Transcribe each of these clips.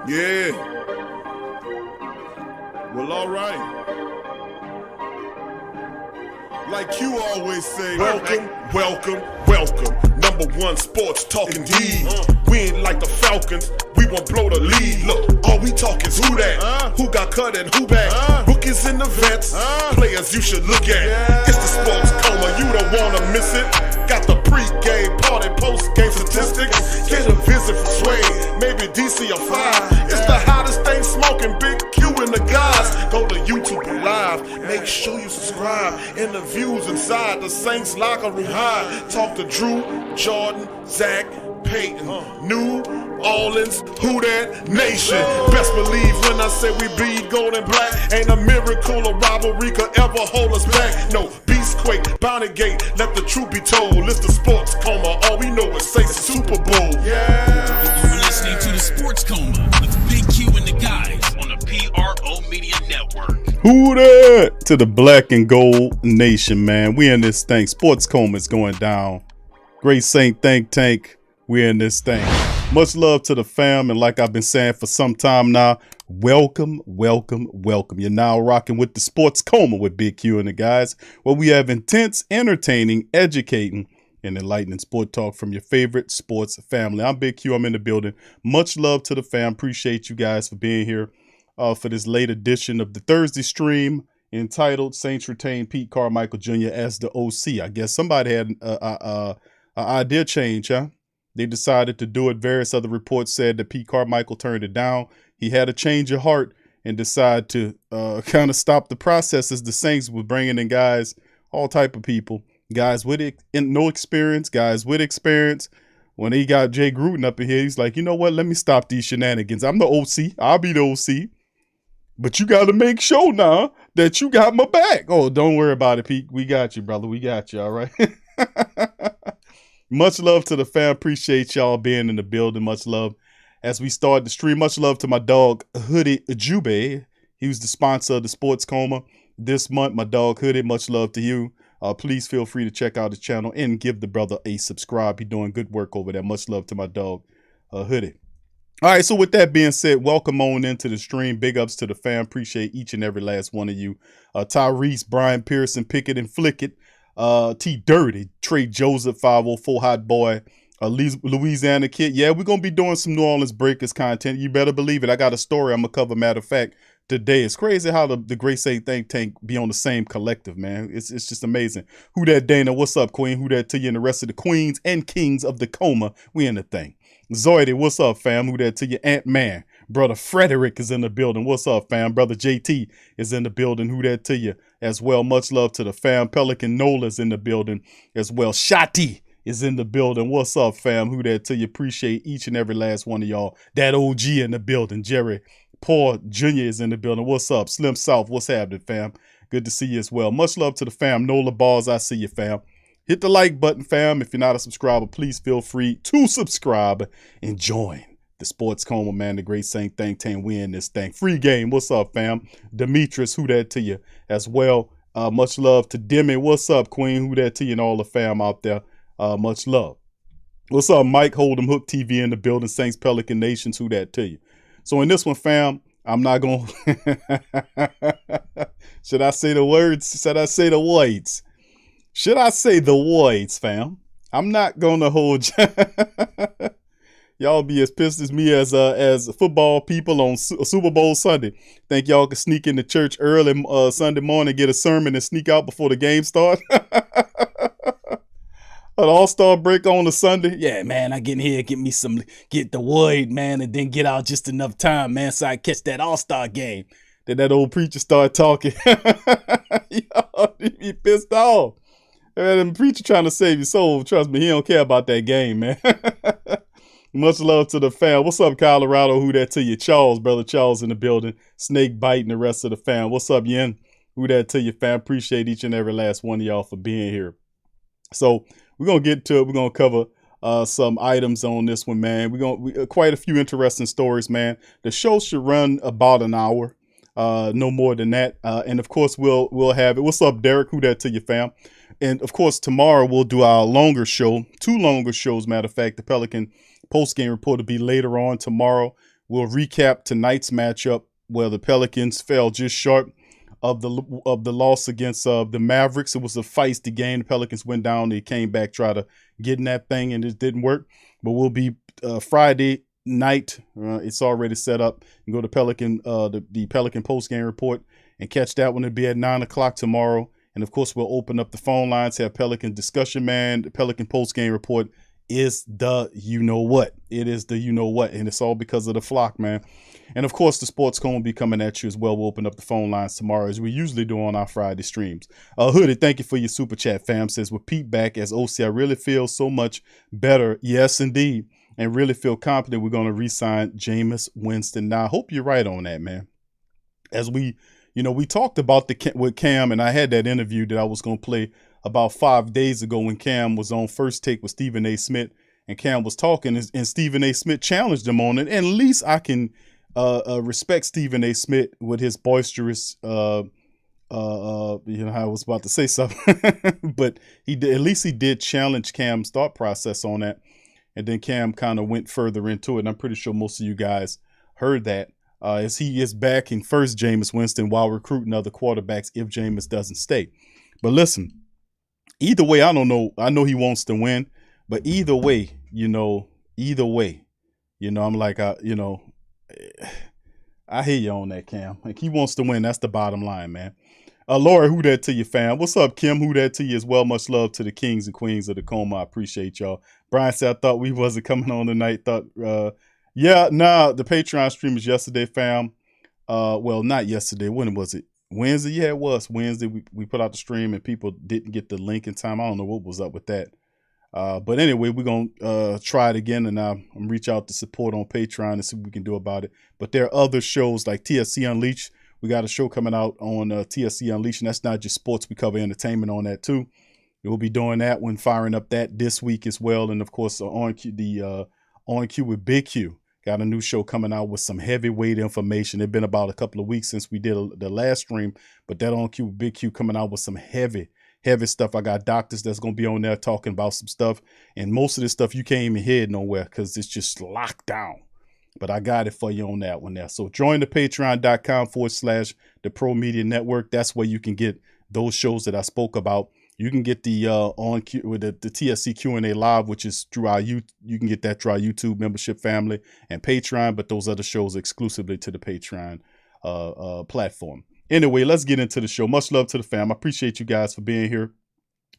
Yeah. Well, all right. Like you always say, welcome, welcome, welcome. #1 sports talking D. We ain't like the Falcons, we won't blow the lead. Look, all we talk is who that, who got cut and who back. Rookies and the vets, players you should look at. It's the sports coma, you don't wanna miss it. Got the pre-game party, post-game statistics. Get a visit from Sway, maybe DC or 5. It's the hottest thing smoking, Big Q and the guys. Go to YouTube Live, make sure you subscribe. Interviews inside the Saints locker room high. Talk to Drew, Jordan, Zach, Peyton, New Orleans, who that nation? Best believe when I say we bleed gold and black. Ain't a miracle or rivalry could ever hold us back. No, Beastquake, Bounty Gate, let the truth be told. It's the sports coma, all we know is say Super Bowl. Yeah. You're listening to the Sports Coma with Big Q and the guys on the PRO Media Network. Who that? To the black and gold nation, man. We in this thing. Sports Coma is going down. Great Saint Think Tank. We're in this thing. Much love to the fam, and like I've been saying for some time now, welcome, welcome, welcome. You're now rocking with the Sports Coma with Big Q and the guys, where we have intense, entertaining, educating, and enlightening sport talk from your favorite sports family. I'm Big Q. I'm in the building. Much love to the fam. Appreciate you guys for being here for this late edition of the Thursday stream entitled Saints Retain Pete Carmichael Jr. as the OC. I guess somebody had an idea change, huh? They decided to do it. Various other reports said that Pete Carmichael turned it down. He had a change of heart and decided to kind of stop the process as the Saints were bringing in guys, all type of people, guys with no experience, guys with experience. When he got Jay Gruden up in here, he's like, you know what? Let me stop these shenanigans. I'm the OC. I'll be the OC. But you got to make sure now that you got my back. Oh, don't worry about it, Pete. We got you, brother. We got you. All right. Much love to the fam. Appreciate y'all being in the building. Much love as we start the stream. Much love to my dog, Hoodie Jube. He was the sponsor of the Sports Coma this month. My dog, Hoodie, much love to you. Please feel free to check out his channel and give the brother a subscribe. He's doing good work over there. Much love to my dog, Hoodie. All right, so with that being said, welcome on into the stream. Big ups to the fam. Appreciate each and every last one of you. Tyrese, Brian Pearson, Pickett and Flickett. T Dirty, Trey Joseph, 504 Hot Boy, Louisiana Kid. Yeah, we're going to be doing some New Orleans Breakers content. You better believe it. I got a story I'm going to cover, matter of fact, today. It's crazy how the Great Saint Think Tank be on the same collective, man. It's just amazing. Who that, Dana? What's up, Queen? Who that to you and the rest of the queens and kings of the coma? We in the thing. Zoidy, what's up, fam? Who that to you? Ant-Man. Brother Frederick is in the building. What's up, fam? Brother JT is in the building. Who that to you as well? Much love to the fam. Pelican Nola's in the building as well. Shotty is in the building. What's up, fam? Who that to you? Appreciate each and every last one of y'all. That OG in the building. Jerry Paul Jr. is in the building. What's up? Slim South, what's happening, fam? Good to see you as well. Much love to the fam. Nola Balls, I see you, fam. Hit the like button, fam. If you're not a subscriber, please feel free to subscribe and join the Sports Coma, man. The Great Saint Think Tank. We in this thing. Free game. What's up, fam? Demetrius, who that to you as well. Much love to Demi. What's up, Queen? Who that to you and all the fam out there. Much love. What's up, Mike Hold'em, Hook TV in the building. Saints Pelican Nations. Who that to you? So in this one, fam, I'm not going to... Should I say the words? Should I say the words? Should I say the words, fam? I'm not going to hold y'all be as pissed as me as football people on Super Bowl Sunday. Think y'all can sneak into church early Sunday morning, get a sermon, and sneak out before the game starts? An all-star break on a Sunday. Yeah, man, I get in here, get the word, man, and then get out just enough time, man, so I catch that all-star game. Then that old preacher start talking. Y'all be pissed off. Man, the preacher trying to save your soul. Trust me, he don't care about that game, man. Much love to the fam. What's up, Colorado? Who that to you? Charles, brother Charles in the building. Snake biting the rest of the fam. What's up, Yen? Who that to you, fam? Appreciate each and every last one of y'all for being here. So we're going to get to it. We're going to cover some items on this one, man. We quite a few interesting stories, man. The show should run about an hour, no more than that. And of course, we'll have it. What's up, Derek? Who that to you, fam? And of course, tomorrow we'll do our longer show, 2 longer shows. Matter of fact, the Pelican post-game report will be later on tomorrow. We'll recap tonight's matchup where the Pelicans fell just short of the loss against the Mavericks. It was a feisty game. The Pelicans went down. They came back, tried to get in that thing, and it didn't work. But we'll be Friday night. It's already set up. You go to Pelican, the Pelican post-game report and catch that one. It'll be at 9 o'clock tomorrow. And, of course, we'll open up the phone lines, have Pelican discussion, man. The Pelican post-game report is the you-know-what. It is the you-know-what, and it's all because of the flock, man. And, of course, the Sports Cone will be coming at you as well. We'll open up the phone lines tomorrow, as we usually do on our Friday streams. Hoodie, thank you for your super chat, fam. Says, with Pete back as OC, I really feel so much better. Yes, indeed. And really feel confident we're going to re-sign Jameis Winston. Now, I hope you're right on that, man. As we talked about with Cam, and I had that interview that I was going to play about 5 days ago when Cam was on First Take with Stephen A. Smith, and Cam was talking, and Stephen A. Smith challenged him on it. And at least I can respect Stephen A. Smith with his boisterous, I was about to say something, but at least he did challenge Cam's thought process on that. And then Cam kind of went further into it. And I'm pretty sure most of you guys heard that as he is backing first Jameis Winston while recruiting other quarterbacks if Jameis doesn't stay. But listen, either way, I don't know. I know he wants to win, but either way, I'm like, I hear you on that, Cam. Like, he wants to win. That's the bottom line, man. Laura, who that to you, fam? What's up, Kim? Who that to you as well? Much love to the kings and queens of the Coma. I appreciate y'all. Brian said, I thought we wasn't coming on tonight. The Patreon stream was yesterday, fam. Well, not yesterday. When was it? Wednesday? Yeah, it was Wednesday. We put out the stream and people didn't get the link in time. I don't know what was up with that. But anyway, we're going to try it again, and I'm reach out to support on Patreon and see what we can do about it. But there are other shows like TSC Unleashed. We got a show coming out on TSC Unleashed, and that's not just sports. We cover entertainment on that too. We'll be doing that one, firing up that this week as well. And of course, On Q with Big Q. Got a new show coming out with some heavyweight information. It's been about a couple of weeks since we did the last stream, but that On Q with Big Q coming out with some heavy stuff. I got doctors that's going to be on there talking about some stuff. And most of this stuff you can't even hear nowhere because it's just locked down. But I got it for you on that one there. So join the patreon.com/the Pro Media Network. That's where you can get those shows that I spoke about. You can get the On Q with the TSC Q&A live, which is through you can get that through our YouTube membership family and Patreon, but those other shows exclusively to the Patreon platform. Anyway, let's get into the show. Much love to the fam. I appreciate you guys for being here.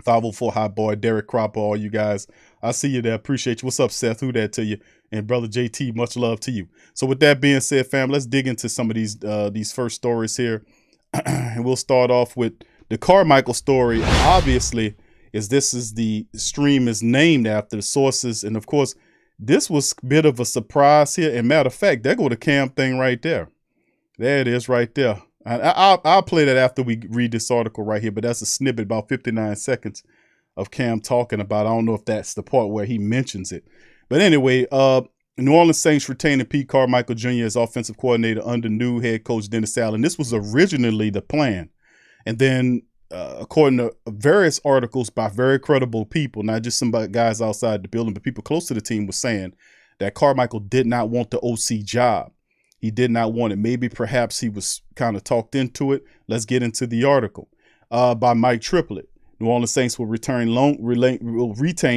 504 Hot Boy, Derek Cropper, all you guys. I see you there. Appreciate you. What's up, Seth? Who that to you? And brother JT, much love to you. So with that being said, fam, let's dig into some of these first stories here. And we'll start off with the Carmichael story. Obviously, the stream is named after the sources. And of course, this was a bit of a surprise here. And matter of fact, there go the Cam thing right there. There it is right there. I'll play that after we read this article right here, but that's a snippet, about 59 seconds of Cam talking about. I don't know if that's the part where he mentions it. But anyway, New Orleans Saints retaining Pete Carmichael Jr. as offensive coordinator under new head coach Dennis Allen. This was originally the plan. And then, according to various articles by very credible people, not just some guys outside the building, but people close to the team, was saying that Carmichael did not want the OC job. He did not want it. Maybe perhaps he was kind of talked into it. Let's get into the article by Mike Triplett. New Orleans Saints will retain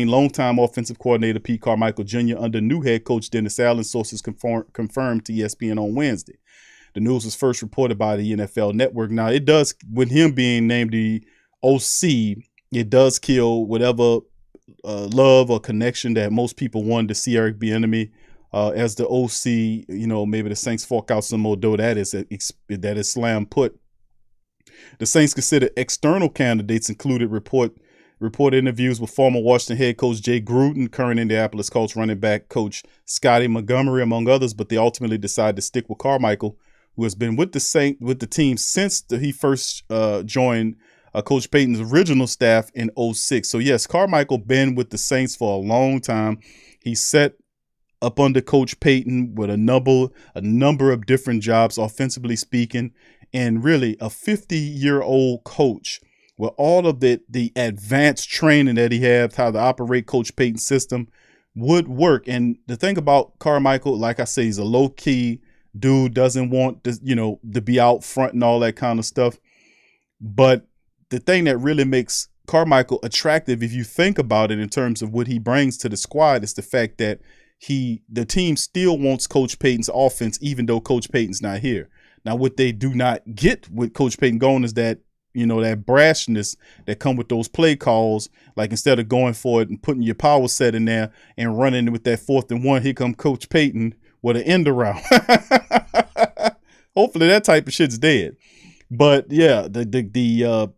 longtime offensive coordinator Pete Carmichael Jr. under new head coach Dennis Allen, sources confirmed to ESPN on Wednesday. The news was first reported by the NFL Network. Now, it does, with him being named the OC, it does kill whatever love or connection that most people wanted to see Eric Bieniemy as the OC. Maybe the Saints fork out some more dough. That is slam put. The Saints considered external candidates included report interviews with former Washington head coach Jay Gruden, current Indianapolis Colts running back coach Scotty Montgomery, among others. But they ultimately decided to stick with Carmichael, who has been with the team since he first joined Coach Payton's original staff in 2006. So yes, Carmichael been with the Saints for a long time. He set up under Coach Payton with a number of different jobs, offensively speaking, and really a 50-year-old coach with all of the advanced training that he has, how to operate Coach Payton's system. would work. And the thing about Carmichael, like I say, he's a low key dude, doesn't want to, to be out front and all that kind of stuff. But the thing that really makes Carmichael attractive, if you think about it in terms of what he brings to the squad, is the fact that the team still wants Coach Payton's offense, even though Coach Payton's not here. Now, what they do not get with Coach Payton gone is that, that brashness that come with those play calls. Like, instead of going for it and putting your power set in there and running with that 4th and 1, here come Coach Payton with an end around. Hopefully that type of shit's dead. But yeah, the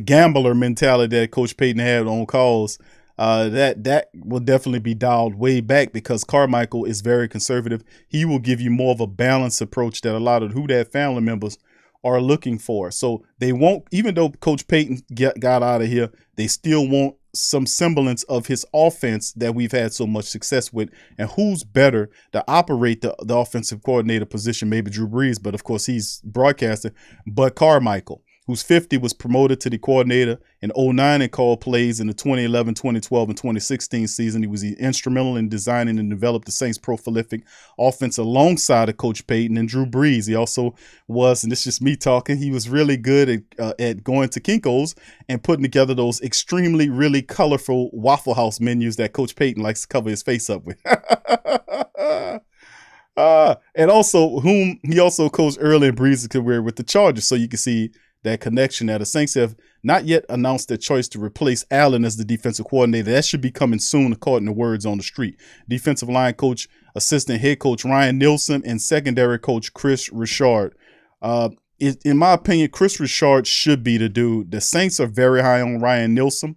gambler mentality that Coach Payton had on calls, that will definitely be dialed way back, because Carmichael is very conservative. He will give you more of a balanced approach that a lot of Who Dat family members are looking for. So they won't, even though Coach Payton got out of here, they still want some semblance of his offense that we've had so much success with. And who's better to operate the offensive coordinator position? Maybe Drew Brees, but of course he's broadcasting. But Carmichael, who's 50, was promoted to the coordinator in 2009 and called plays in the 2011, 2012, and 2016 season. He was instrumental in designing and developing the Saints' prolific offense alongside of Coach Payton and Drew Brees. He also was, and this is just me talking, he was really good at going to Kinko's and putting together those extremely, really colorful Waffle House menus that Coach Payton likes to cover his face up with. And also, he also coached early in Brees' career with the Chargers, so you can see that connection. That the Saints have not yet announced their choice to replace Allen as the defensive coordinator. That should be coming soon, according to words on the street. Defensive line coach, assistant head coach Ryan Nielsen, and secondary coach Chris Richard. In my opinion, Chris Richard should be the dude. The Saints are very high on Ryan Nielsen,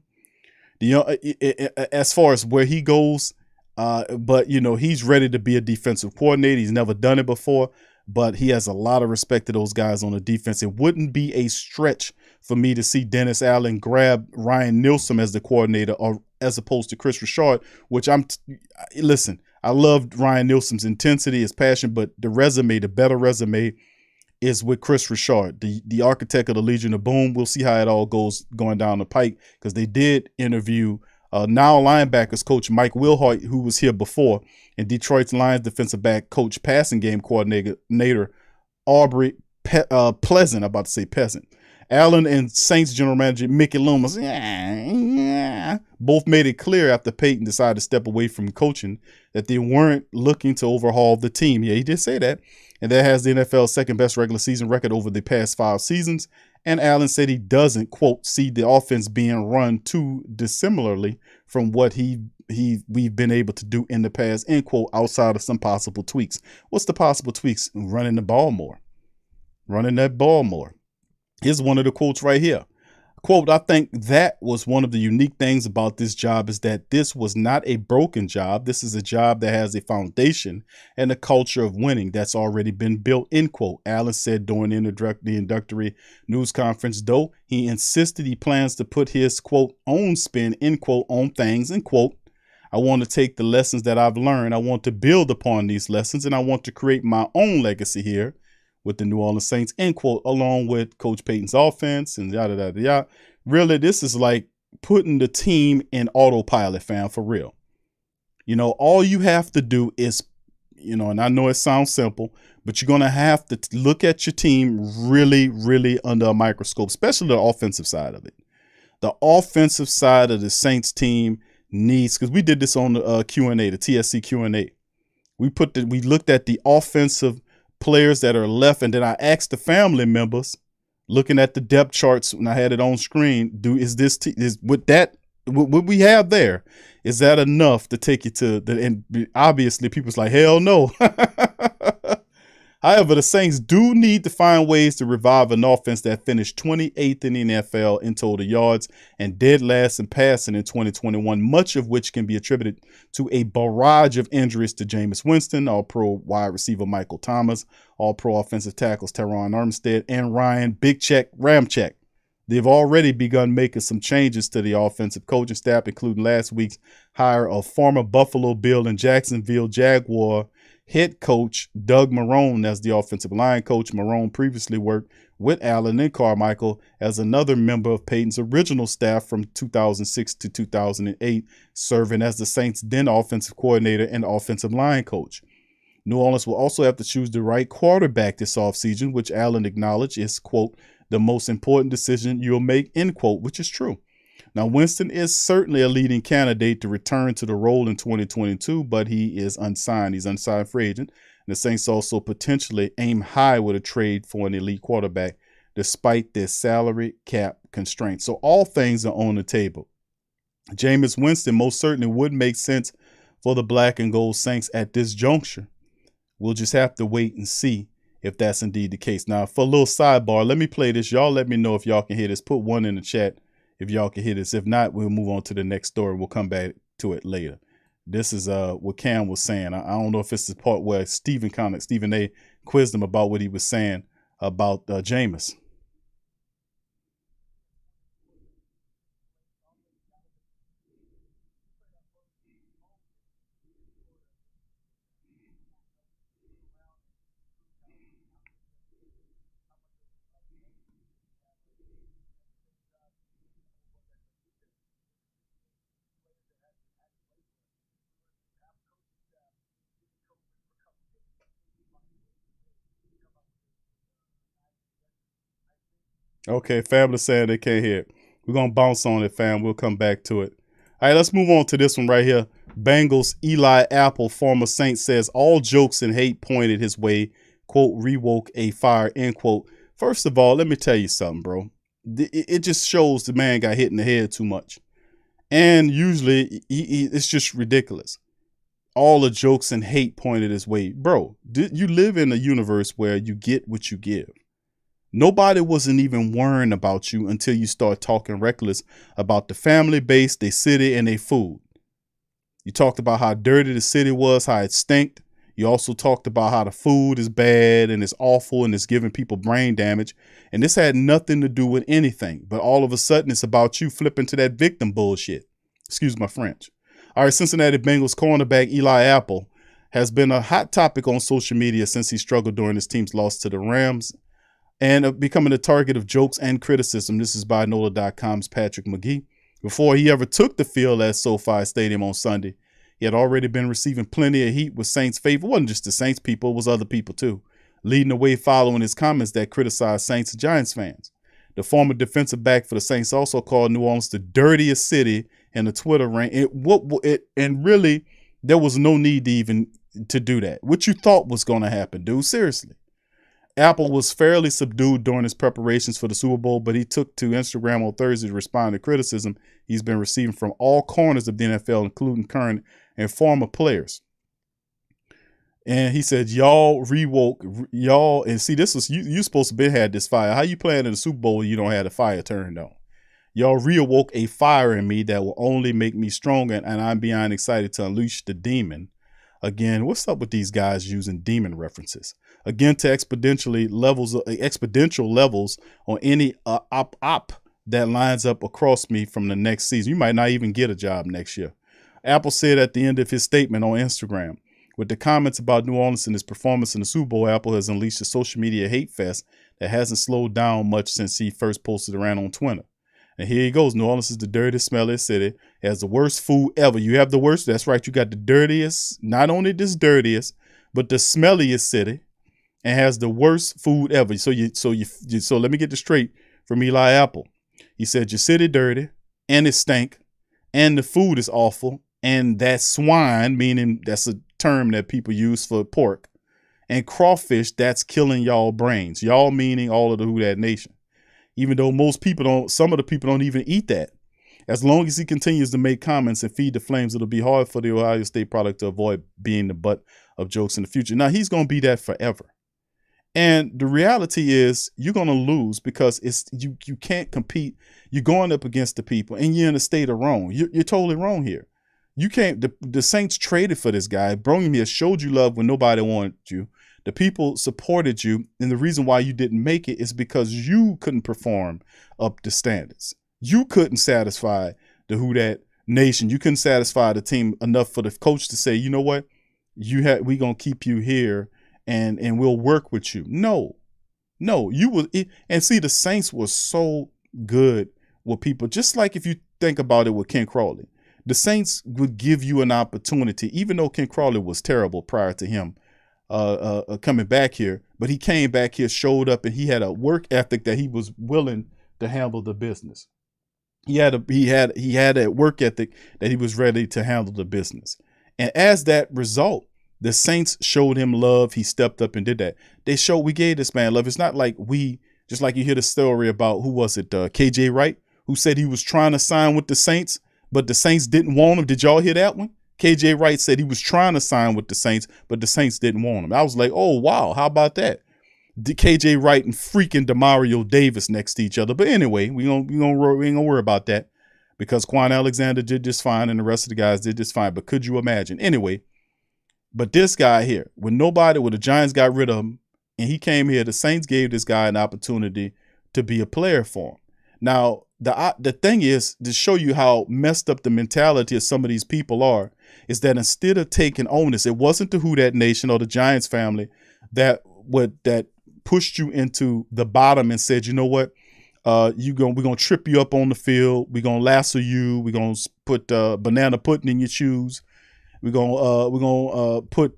as far as where he goes. But he's ready to be a defensive coordinator. He's never done it before, but he has a lot of respect to those guys on the defense. It wouldn't be a stretch for me to see Dennis Allen grab Ryan Nielsen as the coordinator, or as opposed to Chris Richard, which listen, I loved Ryan Nielsen's intensity, his passion, but the better resume is with Chris Richard, the architect of the Legion of Boom. We'll see how it all goes going down the pike, because they did interview now linebackers coach Mike Wilhoit, who was here before, and Detroit's Lions defensive back coach, passing game coordinator Aubrey Pleasant. I'm about to say Peasant. Allen and Saints general manager Mickey Loomis both made it clear after Payton decided to step away from coaching that they weren't looking to overhaul the team. Yeah, he did say that. And that has the NFL's second best regular season record over the past 5 seasons. And Allen said he doesn't, quote, see the offense being run too dissimilarly from what we've been able to do in the past, end quote, outside of some possible tweaks. What's the possible tweaks? Running the ball more. Running that ball more. Here's one of the quotes right here. Quote, I think that was one of the unique things about this job, is that this was not a broken job. This is a job that has a foundation and a culture of winning that's already been built, end quote. Allen said during the introductory news conference, though he insisted he plans to put his, quote, own spin, end quote, on things, end quote. I want to take the lessons that I've learned. I want to build upon these lessons, and I want to create my own legacy here with the New Orleans Saints, end quote, along with Coach Payton's offense and yada, yada, yada. Really, this is like putting the team in autopilot, fam, for real. All you have to do is, and I know it sounds simple, but you're going to have to look at your team really, really under a microscope, especially the offensive side of it. The offensive side of the Saints team needs, because we did this on the Q&A, the TSC Q&A. We looked at the offensive players that are left, and then I asked the family members, looking at the depth charts when I had it on screen, what we have there, is that enough to take you to the, and obviously people's like, hell no. However, the Saints do need to find ways to revive an offense that finished 28th in the NFL in total yards and dead last in passing in 2021, much of which can be attributed to a barrage of injuries to Jameis Winston, All-Pro wide receiver Michael Thomas, All-Pro offensive tackles Teron Armstead, and Ryan Big Check Ramczyk. They've already begun making some changes to the offensive coaching staff, including last week's hire of former Buffalo Bill and Jacksonville Jaguar head coach Doug Marrone as the offensive line coach. Marrone previously worked with Allen and Carmichael as another member of Peyton's original staff from 2006 to 2008, serving as the Saints' then offensive coordinator and offensive line coach. New Orleans will also have to choose the right quarterback this offseason, which Allen acknowledged is, quote, the most important decision you'll make, end quote, which is true. Now, Winston is certainly a leading candidate to return to the role in 2022, but he is unsigned. He's unsigned free agent. And the Saints also potentially aim high with a trade for an elite quarterback, despite their salary cap constraints. So all things are on the table. Jameis Winston most certainly would make sense for the black and gold Saints at this juncture. We'll just have to wait and see if that's indeed the case. Now, for a little sidebar, let me play this. Y'all let me know if y'all can hear this. Put one in the chat if y'all can hear this. If not, we'll move on to the next story. We'll come back to it later. This is what Cam was saying. I don't know if it's the part where Stephen A. quizzed him about what he was saying about Jameis. Okay, Fabulous saying they can't hear it. We're going to bounce on it, fam. We'll come back to it. All right, let's move on to this one right here. Bengals Eli Apple, former Saint, says all jokes and hate pointed his way. Quote, rewoke a fire, end quote. First of all, let me tell you something, bro. It just shows the man got hit in the head too much. And usually, it's just ridiculous. All the jokes and hate pointed his way. Bro, you live in a universe where you get what you give. Nobody wasn't even worrying about you until you start talking reckless about the family base, their city, and their food. You talked about how dirty the city was, how it stinked. You also talked about how the food is bad and it's awful and it's giving people brain damage. And this had nothing to do with anything. But all of a sudden, it's about you flipping to that victim bullshit. Excuse my French. All right, Cincinnati Bengals cornerback Eli Apple has been a hot topic on social media since he struggled during his team's loss to the Rams, and becoming the target of jokes and criticism. This is by NOLA.com's Patrick McGee. Before he ever took the field at SoFi Stadium on Sunday, he had already been receiving plenty of heat with Saints favor. It wasn't just the Saints people, it was other people too, leading the way following his comments that criticized Saints and Giants fans. The former defensive back for the Saints also called New Orleans the dirtiest city in the Twitter ring. And really, there was no need to do that. What you thought was going to happen, dude? Seriously. Apple was fairly subdued during his preparations for the Super Bowl, but he took to Instagram on Thursday to respond to criticism he's been receiving from all corners of the NFL, including current and former players. And he said, y'all rewoke, y'all, and see, this was, you supposed to be had this fire. How you playing in the Super Bowl you don't have the fire turned on? Y'all reawoke a fire in me that will only make me stronger, and I'm beyond excited to unleash the demon. Again, what's up with these guys using demon references? Again, to exponential levels on any op that lines up across me from the next season. You might not even get a job next year. Apple said at the end of his statement on Instagram, with the comments about New Orleans and his performance in the Super Bowl, Apple has unleashed a social media hate fest that hasn't slowed down much since he first posted around on Twitter. And here he goes. New Orleans is the dirtiest, smelliest city. It has the worst food ever. You have the worst. That's right. You got the dirtiest, not only this dirtiest, but the smelliest city, and has the worst food ever. So let me get this straight from Eli Apple. He said your city dirty, and it stank, and the food is awful, and that swine, meaning that's a term that people use for pork, and crawfish, that's killing y'all brains. Y'all meaning all of the Who Dat Nation. Even though some of the people don't even eat that. As long as he continues to make comments and feed the flames, it'll be hard for the Ohio State product to avoid being the butt of jokes in the future. Now, he's going to be that forever. And the reality is you're going to lose because you can't compete. You're going up against the people and you're in a state of wrong. You're totally wrong here. You can't. The Saints traded for this guy. Brought him here, showed you love when nobody wanted you. The people supported you. And the reason why you didn't make it is because you couldn't perform up to standards. You couldn't satisfy the Who Dat Nation. You couldn't satisfy the team enough for the coach to say, you know what? we gonna keep you here and we'll work with you. No, you will. And see, the Saints were so good with people. Just like if you think about it with Ken Crawley, the Saints would give you an opportunity, even though Ken Crawley was terrible prior to him coming back here. But he came back here, showed up, and he had a work ethic that he was willing to handle the business. He had a work ethic that he was ready to handle the business. And as that result, the Saints showed him love. He stepped up and did that. We gave this man love. It's not like just like you hear the story about, who was it? KJ Wright, who said he was trying to sign with the Saints, but the Saints didn't want him. Did y'all hear that one? KJ Wright said he was trying to sign with the Saints, but the Saints didn't want him. I was like, oh, wow. How about that? KJ Wright and freaking Demario Davis next to each other. But anyway, we ain't gonna worry about that, because Quan Alexander did just fine and the rest of the guys did just fine. But could you imagine? Anyway, but this guy here, when the Giants got rid of him and he came here, the Saints gave this guy an opportunity to be a player for him. Now, the thing is, to show you how messed up the mentality of some of these people are, is that instead of taking onus, it wasn't the Who Dat Nation or the Giants family that pushed you into the bottom and said, you know what, we're gonna trip you up on the field, we're gonna lasso you, we're gonna put banana pudding in your shoes, we're gonna put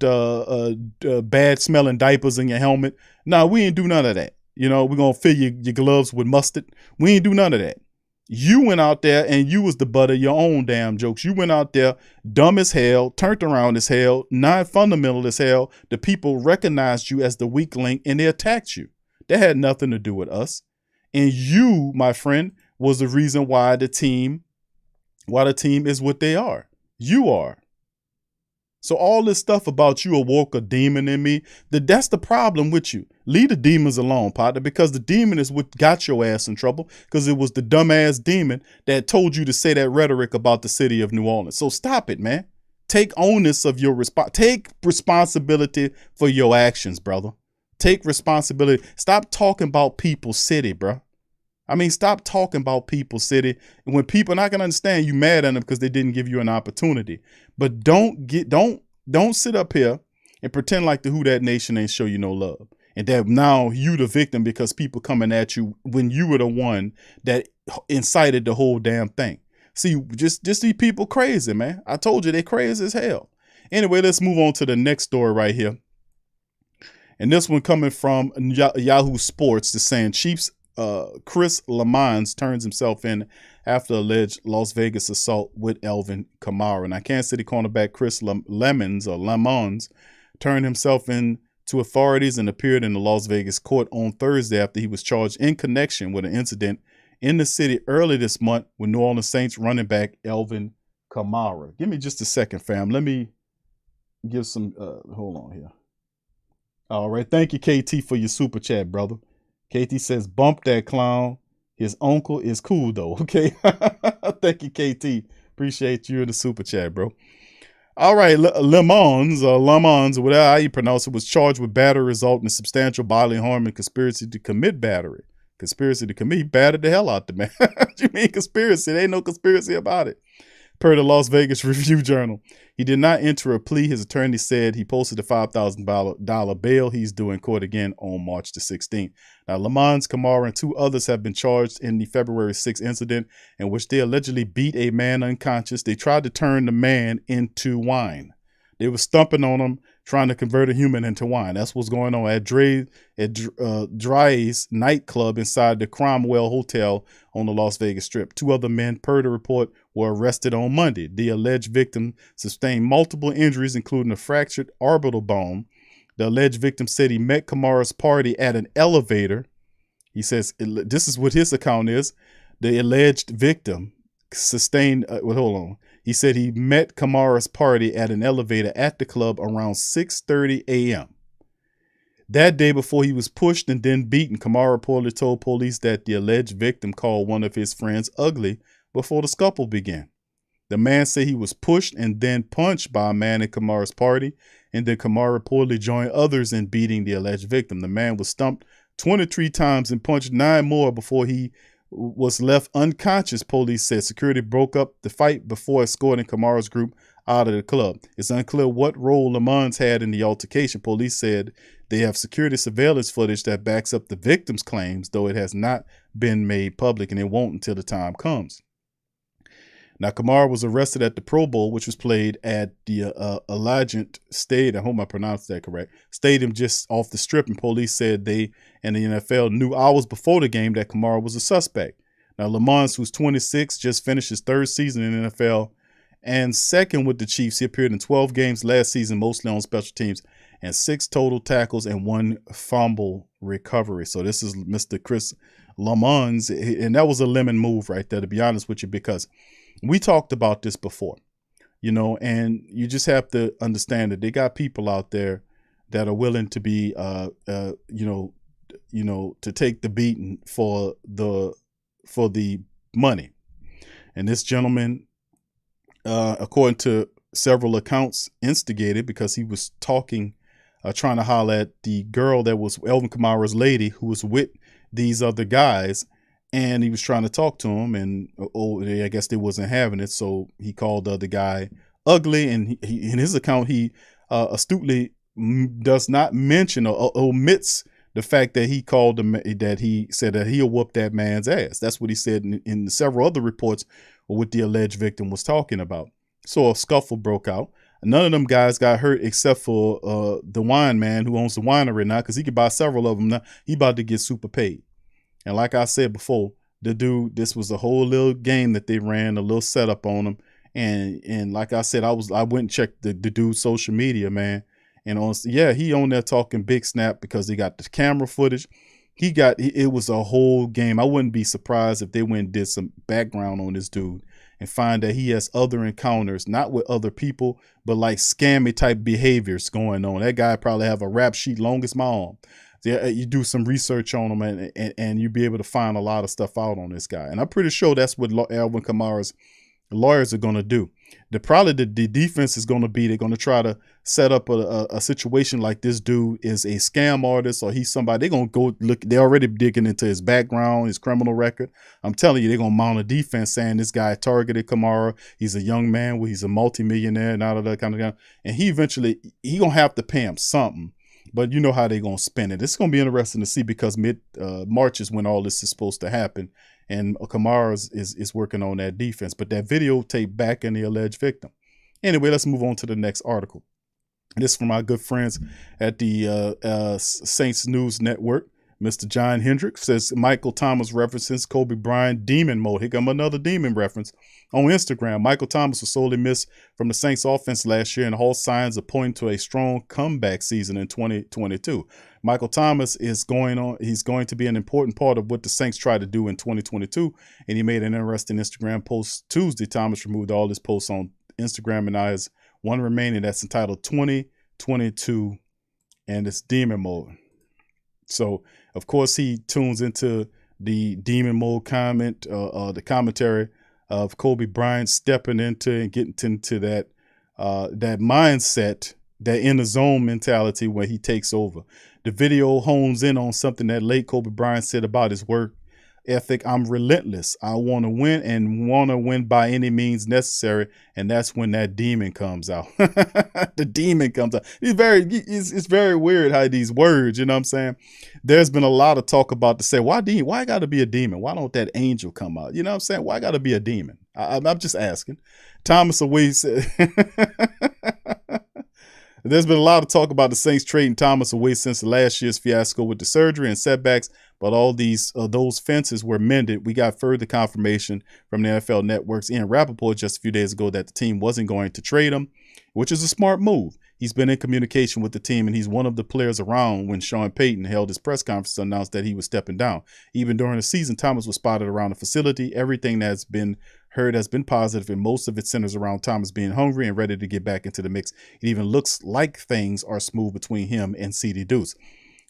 bad smelling diapers in your helmet. No, we ain't do none of that. We're gonna fill your gloves with mustard. We ain't do none of that. You went out there and you was the butt of your own damn jokes. You went out there dumb as hell, turned around as hell, non-fundamental as hell. The people recognized you as the weak link and they attacked you. That had nothing to do with us. And you, my friend, was the reason why the team is what they are. You are. So all this stuff about you awoke a demon in me, that's the problem with you. Leave the demons alone, partner, because the demon is what got your ass in trouble, because it was the dumbass demon that told you to say that rhetoric about the city of New Orleans. So stop it, man. Take onus of your take responsibility for your actions, brother. Take responsibility. Stop talking about People's City, bro. I mean, stop talking about People's City. And when people, and I can understand you mad at them because they didn't give you an opportunity, but don't sit up here and pretend like the Who Dat Nation ain't show you no love. And that now you the victim because people coming at you when you were the one that incited the whole damn thing. See, just these people crazy, man. I told you they crazy as hell. Anyway, let's move on to the next story right here. And this one coming from Yahoo Sports, the saying Chiefs Chris Lammons turns himself in after alleged Las Vegas assault with Alvin Kamara. Now, Kansas City cornerback Chris Lammons turned himself in to authorities and appeared in the Las Vegas court on Thursday after he was charged in connection with an incident in the city early this month with New Orleans Saints running back Alvin Kamara. Give me just a second, fam. Let me give some, hold on here. All right. Thank you, KT, for your super chat, brother. KT says, bump that clown. His uncle is cool, though. Okay. Thank you, KT. Appreciate you in the super chat, bro. All right. Lammons, whatever how you pronounce it, was charged with battery resulting in substantial bodily harm and conspiracy to commit battery. Conspiracy to commit, he battered the hell out the man. What you mean conspiracy? There ain't no conspiracy about it. Per the Las Vegas Review-Journal, he did not enter a plea. His attorney said he posted a $5,000 bail. He's due in court again on March the 16th. Now, Lammons, Kamara, and two others have been charged in the February 6th incident in which they allegedly beat a man unconscious. They tried to turn the man into wine. They were stumping on him, trying to convert a human into wine. That's what's going on at Dre's nightclub inside the Cromwell Hotel on the Las Vegas Strip. Two other men, per the report, were arrested on Monday. The alleged victim sustained multiple injuries, including a fractured orbital bone. The alleged victim said he met Kamara's party at an elevator. He says, this is what his account is. The alleged victim sustained, hold on. He said he met Kamara's party at an elevator at the club around 6:30 a.m. That day before he was pushed and then beaten, Kamara reportedly told police that the alleged victim called one of his friends ugly before the scuffle began. The man said he was pushed and then punched by a man at Kamara's party, and then Kamara reportedly joined others in beating the alleged victim. The man was stumped 23 times and punched 9 more before he was left unconscious, police said. Security broke up the fight before escorting Kamara's group out of the club. It's unclear what role Lammons had in the altercation. Police said they have security surveillance footage that backs up the victim's claims, though it has not been made public, and it won't until the time comes. Now, Kamara was arrested at the Pro Bowl, which was played at the Allegiant Stadium. I hope I pronounced that correct. Stadium just off the strip, and police said they and the NFL knew hours before the game that Kamara was a suspect. Now, Lammons, who's 26, just finished his third season in the NFL and second with the Chiefs. He appeared in 12 games last season, mostly on special teams, and 6 total tackles and 1 fumble recovery. So this is Mr. Chris Lammons, and that was a lemon move right there, to be honest with you, because we talked about this before, and you just have to understand that they got people out there that are willing to be, to take the beating for the money. And this gentleman, according to several accounts, instigated because he was talking, trying to holler at the girl that was Alvin Kamara's lady, who was with these other guys. And he was trying to talk to him, and I guess they wasn't having it. So he called the other guy ugly, and he in his account, he astutely does not mention or omits the fact that he called him, that he said that he'll whoop that man's ass. That's what he said in several other reports what the alleged victim was talking about. So a scuffle broke out. None of them guys got hurt except for the wine man who owns the winery now, because he could buy several of them now. He about to get super paid. And like I said before, the dude, this was a whole little game that they ran, a little setup on him. And like I said, I went and checked the dude's social media, man. And he on there talking big snap because he got the camera footage. It was a whole game. I wouldn't be surprised if they went and did some background on this dude and find that he has other encounters, not with other people, but like scammy type behaviors going on. That guy probably have a rap sheet long as my arm. You do some research on him, and you'll be able to find a lot of stuff out on this guy. And I'm pretty sure that's what Alvin Kamara's lawyers are going to do. The defense is going to be, they're going to try to set up a situation like this dude is a scam artist, or he's somebody. They're going to go look. They're already digging into his background, his criminal record. I'm telling you, they're going to mount a defense saying this guy targeted Kamara. He's a young man, he's a multimillionaire, and all of that kind of guy. And he going to have to pay him something. But you know how they're going to spend it. It's going to be interesting to see, because March is when all this is supposed to happen. And Kamara is working on that defense. But that videotape back in the alleged victim. Anyway, let's move on to the next article. This is from our good friends at the Saints News Network. Mr. John Hendricks says Michael Thomas references Kobe Bryant demon mode. Here come another demon reference on Instagram. Michael Thomas was sorely missed from the Saints offense last year, and all signs are pointing to a strong comeback season in 2022. Michael Thomas is he's going to be an important part of what the Saints try to do in 2022, and he made an interesting Instagram post Tuesday. Thomas removed all his posts on Instagram, and now has one remaining that's entitled 2022, and it's demon mode. So, of course, he tunes into the demon mode the commentary of Kobe Bryant stepping into and getting into that mindset, that in the zone mentality where he takes over. The video hones in on something that late Kobe Bryant said about his work ethic. I'm relentless. I want to win, and want to win by any means necessary. And that's when that demon comes out. The demon comes out. It's very weird how these words, you know what I'm saying? There's been a lot of talk about to say, why got to be a demon? Why don't that angel come out? You know what I'm saying? Why got to be a demon? I'm just asking. Thomas Away said, there's been a lot of talk about the Saints trading Thomas away since last year's fiasco with the surgery and setbacks, but all those fences were mended. We got further confirmation from the NFL Network's Ian Rappaport just a few days ago that the team wasn't going to trade him, which is a smart move. He's been in communication with the team, and he's one of the players around when Sean Payton held his press conference to announce that he was stepping down. Even during the season, Thomas was spotted around the facility. Everything that's been heard has been positive, and most of it centers around Thomas being hungry and ready to get back into the mix. It even looks like things are smooth between him and CD Deuce.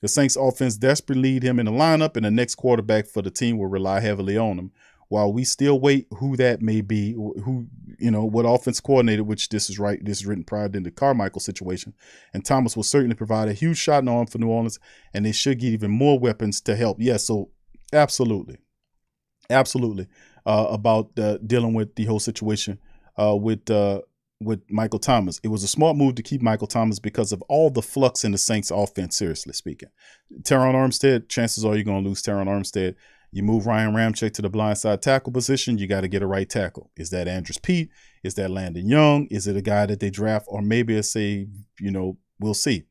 The Saints offense desperately need him in the lineup, and the next quarterback for the team will rely heavily on him. While we still wait who that may be, what offense coordinator, which this is written prior to the Carmichael situation, and Thomas will certainly provide a huge shot in the arm for New Orleans, and they should get even more weapons to help. Yes, so absolutely. About dealing with the whole situation with with Michael Thomas. It was a smart move to keep Michael Thomas because of all the flux in the Saints offense, seriously speaking. Teron Armstead, chances are you're going to lose Teron Armstead. You move Ryan Ramczyk to the blindside tackle position, you got to get a right tackle. Is that Andrews Pete? Is that Landon Young? Is it a guy that they draft? Or maybe it's a, we'll see.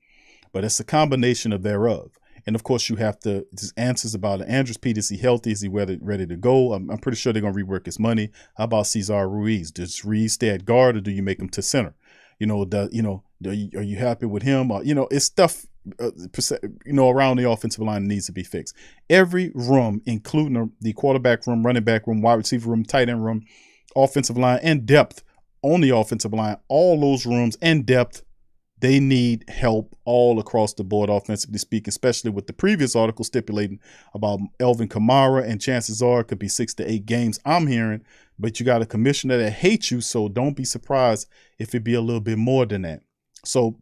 But it's a combination of thereof. And of course, you have to answers about it. Andrews Pete, is he healthy? Is he ready to go? I'm pretty sure they're going to rework his money. How about Cesar Ruiz? Does Ruiz stay at guard, or do you make him to center? Are you happy with him? Or, it's stuff around the offensive line that needs to be fixed. Every room, including the quarterback room, running back room, wide receiver room, tight end room, offensive line, and depth on the offensive line, all those rooms and depth, they need help all across the board, offensively speaking, especially with the previous article stipulating about Alvin Kamara, and chances are it could be 6 to 8 games, I'm hearing. But you got a commissioner that hates you, so don't be surprised if it be a little bit more than that. So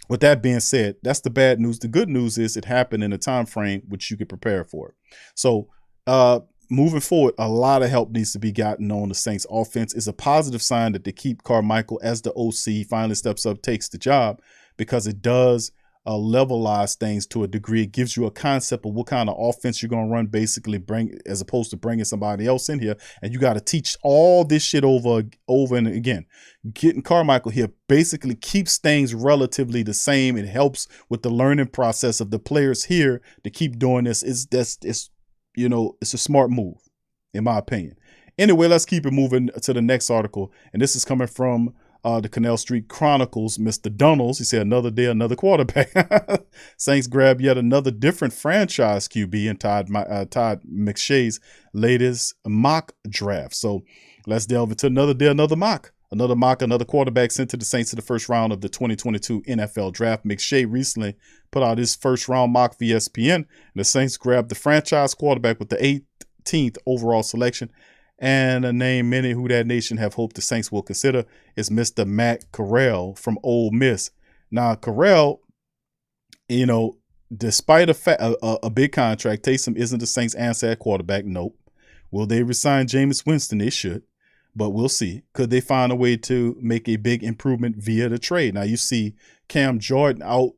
with that being said, that's the bad news. The good news is it happened in a time frame which you could prepare for it. So moving forward, a lot of help needs to be gotten on the Saints offense. Is a positive sign that they keep Carmichael as the OC, finally steps up, takes the job, because it does levelize things to a degree. It gives you a concept of what kind of offense you're going to run, basically, as opposed to bringing somebody else in here. And you got to teach all this shit over and again. Getting Carmichael here basically keeps things relatively the same. It helps with the learning process of the players here to keep doing this. It's a smart move, in my opinion. Anyway, let's keep it moving to the next article. And this is coming from the Canal Street Chronicles, Mr. Dunnels. He said, another day, another quarterback. Saints grab yet another different franchise QB in Todd McShay's latest mock draft. So let's delve into another day, another mock. Another quarterback sent to the Saints in the first round of the 2022 NFL Draft. McShay recently put out his first round mock for ESPN, and the Saints grabbed the franchise quarterback with the 18th overall selection. And a name many who that nation have hoped the Saints will consider is Mr. Matt Corral from Ole Miss. Now, Corral, despite a big contract, Taysom isn't the Saints' answer at quarterback. Nope. Will they resign Jameis Winston? They should. But we'll see. Could they find a way to make a big improvement via the trade? Now, you see Cam Jordan out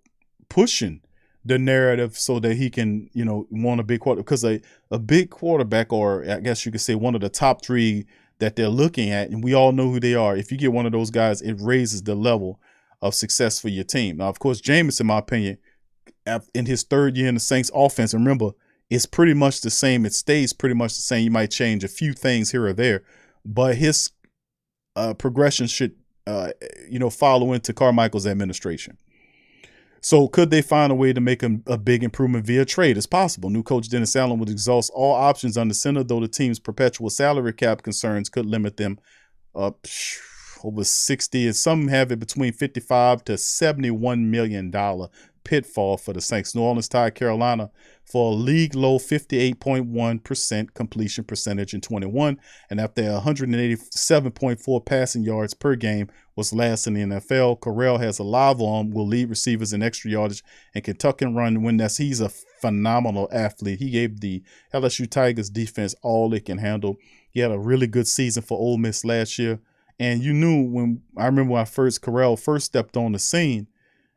pushing the narrative so that he can, want a big quarterback. Because a big quarterback, or I guess you could say one of the top 3 that they're looking at, and we all know who they are. If you get one of those guys, it raises the level of success for your team. Now, of course, Jameis, in my opinion, in his 3rd year in the Saints offense, and remember, it's pretty much the same. It stays pretty much the same. You might change a few things here or there, but his progression should, follow into Carmichael's administration. So could they find a way to make a big improvement via trade? It's possible. New coach Dennis Allen would exhaust all options under center, though the team's perpetual salary cap concerns could limit them over 60, and some have it between $55 to $71 million pitfall for the Saints. New Orleans tied Carolina for a league-low 58.1% completion percentage in 21, and after 187.4 passing yards per game was last in the NFL. Corral has a live arm, will lead receivers in extra yardage, and can tuck and run when he's a phenomenal athlete. He gave the LSU Tigers defense all it can handle. He had a really good season for Ole Miss last year, and you knew when Corral first stepped on the scene,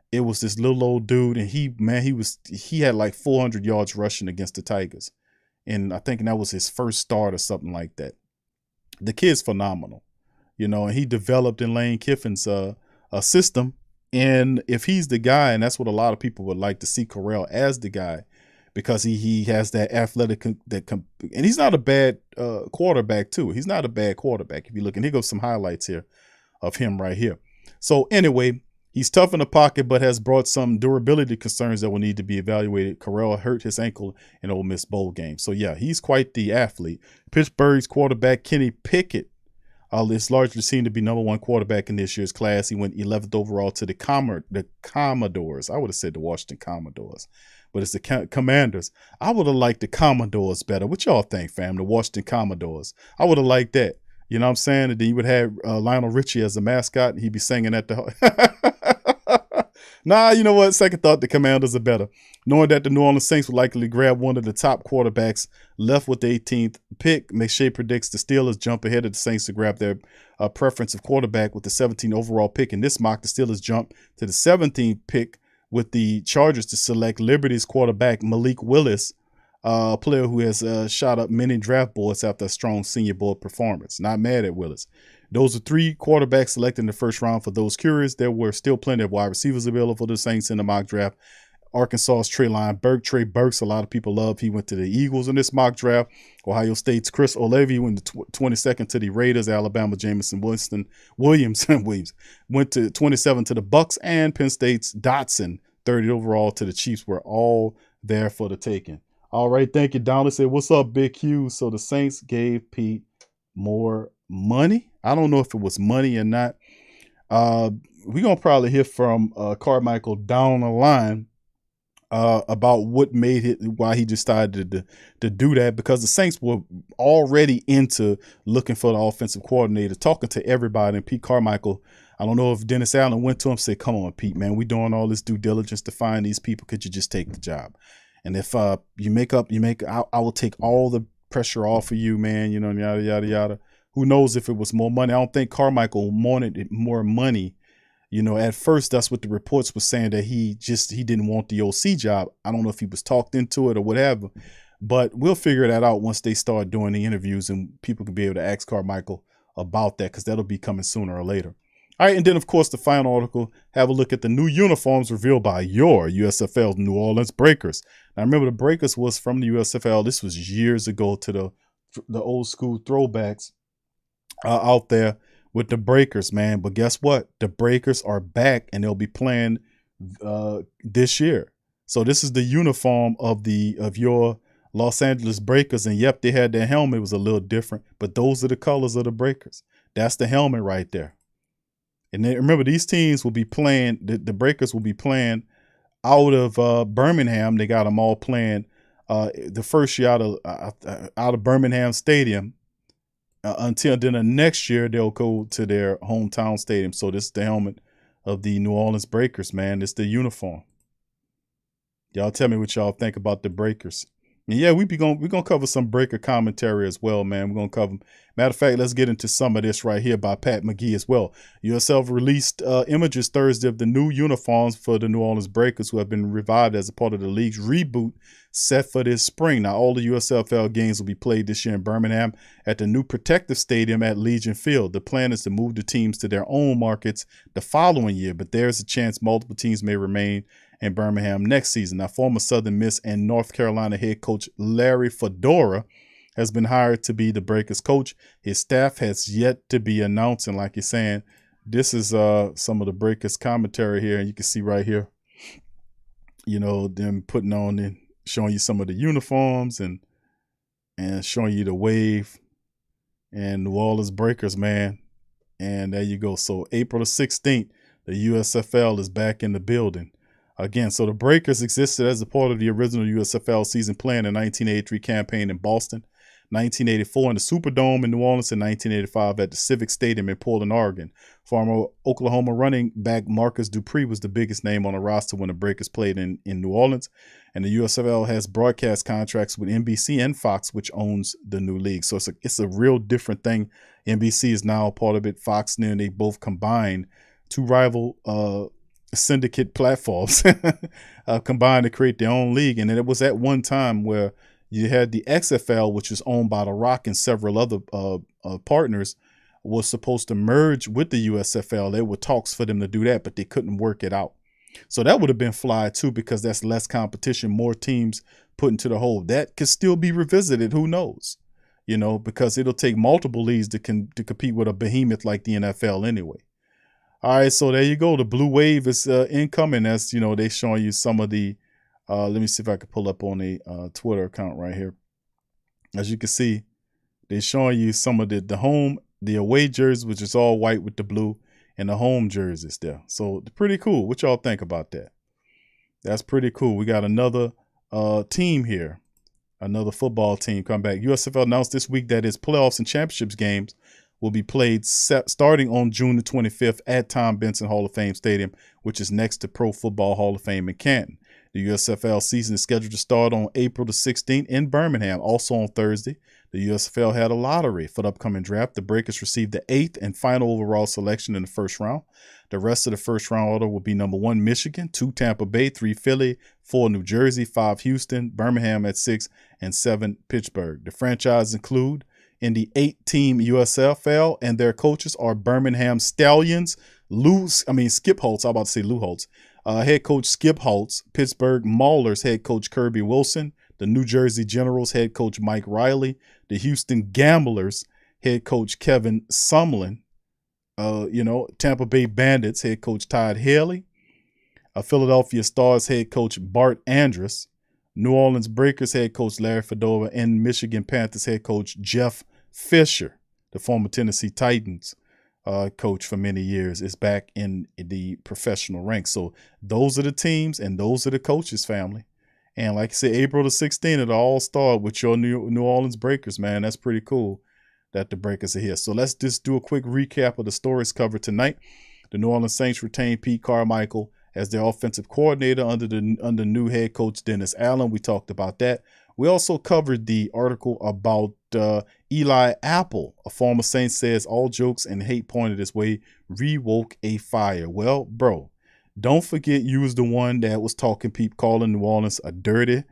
it was this little old dude, and he had like 400 yards rushing against the Tigers. And I think that was his first start or something like that. The kid's phenomenal, and he developed in Lane Kiffin's system. And if he's the guy, and that's what a lot of people would like to see Corral as the guy, because he has that athletic, and he's not a bad quarterback too. He's not a bad quarterback. If you look, and here goes some highlights here of him right here. So anyway, he's tough in the pocket, but has brought some durability concerns that will need to be evaluated. Corral hurt his ankle in Ole Miss bowl game. So, yeah, he's quite the athlete. Pittsburgh's quarterback, Kenny Pickett, is largely seen to be number 1 quarterback in this year's class. He went 11th overall to the Commodores. I would have said the Washington Commodores, but it's the Commanders. I would have liked the Commodores better. What y'all think, fam? The Washington Commodores. I would have liked that. You know what I'm saying? And then you would have Lionel Richie as a mascot, and he'd be singing at the Nah, you know what? Second thought, the Commanders are better. Knowing that the New Orleans Saints will likely grab one of the top quarterbacks left with the 18th pick, McShay predicts the Steelers jump ahead of the Saints to grab their preference of quarterback with the 17th overall pick. In this mock, the Steelers jump to the 17th pick with the Chargers to select Liberty's quarterback Malik Willis, a player who has shot up many draft boards after a strong senior board performance. Not mad at Willis. Those are 3 quarterbacks selected in the first round. For those curious, there were still plenty of wide receivers available for the Saints in the mock draft. Arkansas's Trey Burks, a lot of people love. He went to the Eagles in this mock draft. Ohio State's Chris Olave went to 22nd to the Raiders. Alabama Jamison Williams went to 27 to the Bucks, and Penn State's Dotson, 30 overall to the Chiefs, were all there for the taking. All right, thank you. Donald said, "What's up, Big Q?" So the Saints gave Pete more money. I don't know if it was money or not. We're going to probably hear from Carmichael down the line about what made it, why he decided to do that, because the Saints were already into looking for the offensive coordinator, talking to everybody. And Pete Carmichael, I don't know if Dennis Allen went to him and said, "Come on, Pete, man, we're doing all this due diligence to find these people. Could you just take the job? And if I will take all the pressure off of you, man, you know, yada, yada, yada." Who knows if it was more money? I don't think Carmichael wanted more money. You know, at first, that's what the reports were saying, that he didn't want the OC job. I don't know if he was talked into it or whatever, but we'll figure that out once they start doing the interviews and people can be able to ask Carmichael about that, because that'll be coming sooner or later. All right, and then, of course, the final article, have a look at the new uniforms revealed by your USFL New Orleans Breakers. Now, remember, the Breakers was from the USFL. This was years ago, to the old school throwbacks out there with the Breakers, man. But guess what? The Breakers are back, and they'll be playing this year. So this is the uniform of your Los Angeles Breakers. And yep, they had their helmet. It was a little different, but those are the colors of the Breakers. That's the helmet right there. And then, remember, these teams will be playing, the Breakers will be playing out of Birmingham. They got them all playing the first year out of Birmingham Stadium. Until then, the next year they'll go to their hometown stadium. So this is the helmet of the New Orleans Breakers, man. It's the uniform. Y'all tell me what y'all think about the Breakers. And yeah, we're gonna cover some Breaker commentary as well, man. We're gonna cover. Matter of fact, let's get into some of this right here by Pat McGee as well. USFL released images Thursday of the new uniforms for the New Orleans Breakers, who have been revived as a part of the league's reboot set for this spring. Now, all the USFL games will be played this year in Birmingham at the new protective stadium at Legion Field. The plan is to move the teams to their own markets the following year, but there's a chance multiple teams may remain in Birmingham next season. Now, former Southern Miss and North Carolina head coach Larry Fedora has been hired to be the Breakers coach. His staff has yet to be announced. And like you're saying, this is some of the Breakers commentary here. And you can see right here, you know, them putting on and showing you some of the uniforms and showing you the wave and New Orleans Breakers, man. And there you go. So April the 16th, the USFL is back in the building. Again, so the Breakers existed as a part of the original USFL season plan in 1983 campaign in Boston, 1984 in the Superdome in New Orleans, and 1985 at the Civic Stadium in Portland, Oregon. Former Oklahoma running back Marcus Dupree was the biggest name on the roster when the Breakers played in New Orleans. And the USFL has broadcast contracts with NBC and Fox, which owns the new league. So it's a real different thing. NBC is now a part of it. Fox, and they both combine, two rival syndicate platforms combined to create their own league. And then it was at one time where you had the XFL, which is owned by The Rock and several other partners, was supposed to merge with the USFL. There were talks for them to do that, but they couldn't work it out. So that would have been fly too, because that's less competition, more teams put into the hole. That could still be revisited. Who knows? You know, because it'll take multiple leagues to compete with a behemoth like the NFL anyway. All right, so there you go. The blue wave is incoming. That's, you know, they showing you some of the, let me see if I can pull up on a Twitter account right here. As you can see, they're showing you some of the away jerseys, which is all white with the blue, and the home jerseys there. So pretty cool. What y'all think about that? That's pretty cool. We got another team here, another football team come back. USFL announced this week that its playoffs and championships games will be played starting on June the 25th at Tom Benson Hall of Fame Stadium, which is next to Pro Football Hall of Fame in Canton. The USFL season is scheduled to start on April the 16th in Birmingham. Also on Thursday, the USFL had a lottery for the upcoming draft. The Breakers received the 8th and final overall selection in the first round. The rest of the first round order will be number 1, Michigan, 2, Tampa Bay, 3, Philly, 4, New Jersey, 5, Houston, Birmingham at 6, and 7, Pittsburgh. The franchises include in the 8-team USFL, and their coaches are Birmingham Stallions, Skip Holtz. I'm about to say Lou Holtz. Head coach Skip Holtz, Pittsburgh Maulers head coach Kirby Wilson, the New Jersey Generals head coach Mike Riley, the Houston Gamblers head coach Kevin Sumlin, Tampa Bay Bandits head coach Todd Haley, Philadelphia Stars head coach Bart Andrus, New Orleans Breakers head coach Larry Fedora, and Michigan Panthers head coach Jeff Fisher, the former Tennessee Titans coach for many years, is back in the professional ranks. So those are the teams and those are the coaches, family. And like I said, April the 16th, it'll all start with your New Orleans Breakers, man. That's pretty cool that the Breakers are here. So let's just do a quick recap of the stories covered tonight. The New Orleans Saints retained Pete Carmichael as their offensive coordinator under new head coach Dennis Allen. We talked about that. We also covered the article about Eli Apple. A former Saint says all jokes and hate pointed his way. Rewoke a fire. Well, bro, don't forget you was the one that was talking calling New Orleans a dirty,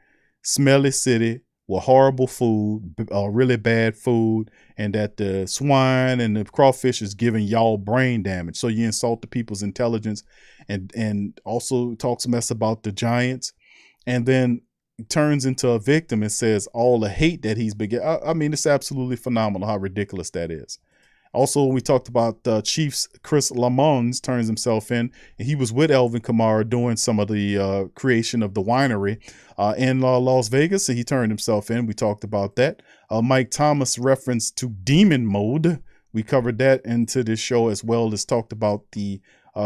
smelly city with horrible food, really bad food, and that the swine and the crawfish is giving y'all brain damage. So you insult the people's intelligence and also talks a mess about the Giants, and then turns into a victim and says all the hate that he's beget. I mean, it's absolutely phenomenal how ridiculous that is. Also, we talked about Chiefs Chris Lammons turns himself in. And he was with Alvin Kamara doing some of the creation of the winery in Las Vegas. So he turned himself in. We talked about that. Mike Thomas reference to demon mode. We covered that into this show, as well as talked about the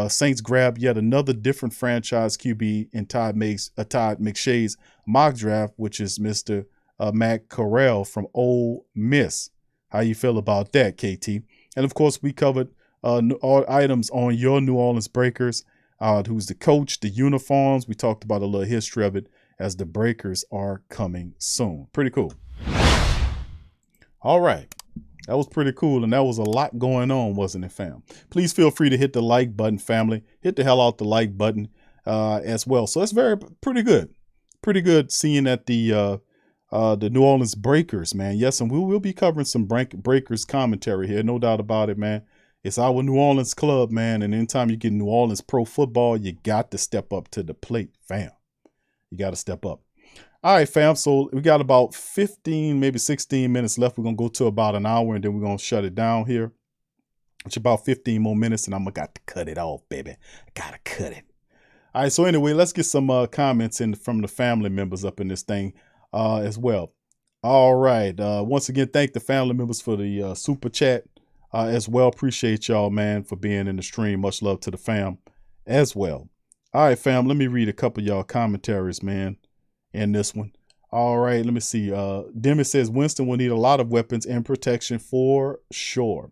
Saints grab yet another different franchise QB in Todd McShay's mock draft, which is Mr. Matt Corral from Ole Miss. How you feel about that, KT? And of course, we covered all items on your New Orleans Breakers, who's the coach, the uniforms. We talked about a little history of it as the Breakers are coming soon. Pretty cool. All right. That was pretty cool, and that was a lot going on, wasn't it, fam? Please feel free to hit the like button, family. Hit the hell out the like button as well. So it's pretty good. Pretty good seeing that the New Orleans Breakers, man. Yes, and we will be covering some Breakers commentary here, no doubt about it, man. It's our New Orleans club, man, and anytime you get New Orleans pro football, you got to step up to the plate, fam. You got to step up. All right, fam, so we got about 15, maybe 16 minutes left. We're going to go to about an hour, and then we're going to shut it down here. It's about 15 more minutes, and I'm going to got to cut it off, baby. I got to cut it. All right, so anyway, let's get some comments in from the family members up in this thing as well. All right, once again, thank the family members for the super chat as well. Appreciate y'all, man, for being in the stream. Much love to the fam as well. All right, fam, let me read a couple of y'all commentaries, man, in this one. All right, let me see. Demi says Winston will need a lot of weapons and protection for sure.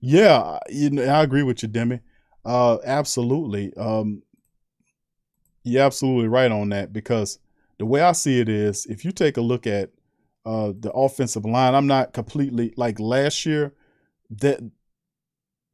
Yeah, I agree with you, Demi. Absolutely. You're absolutely right on that, because the way I see it is, if you take a look at the offensive line, I'm not completely like last year. That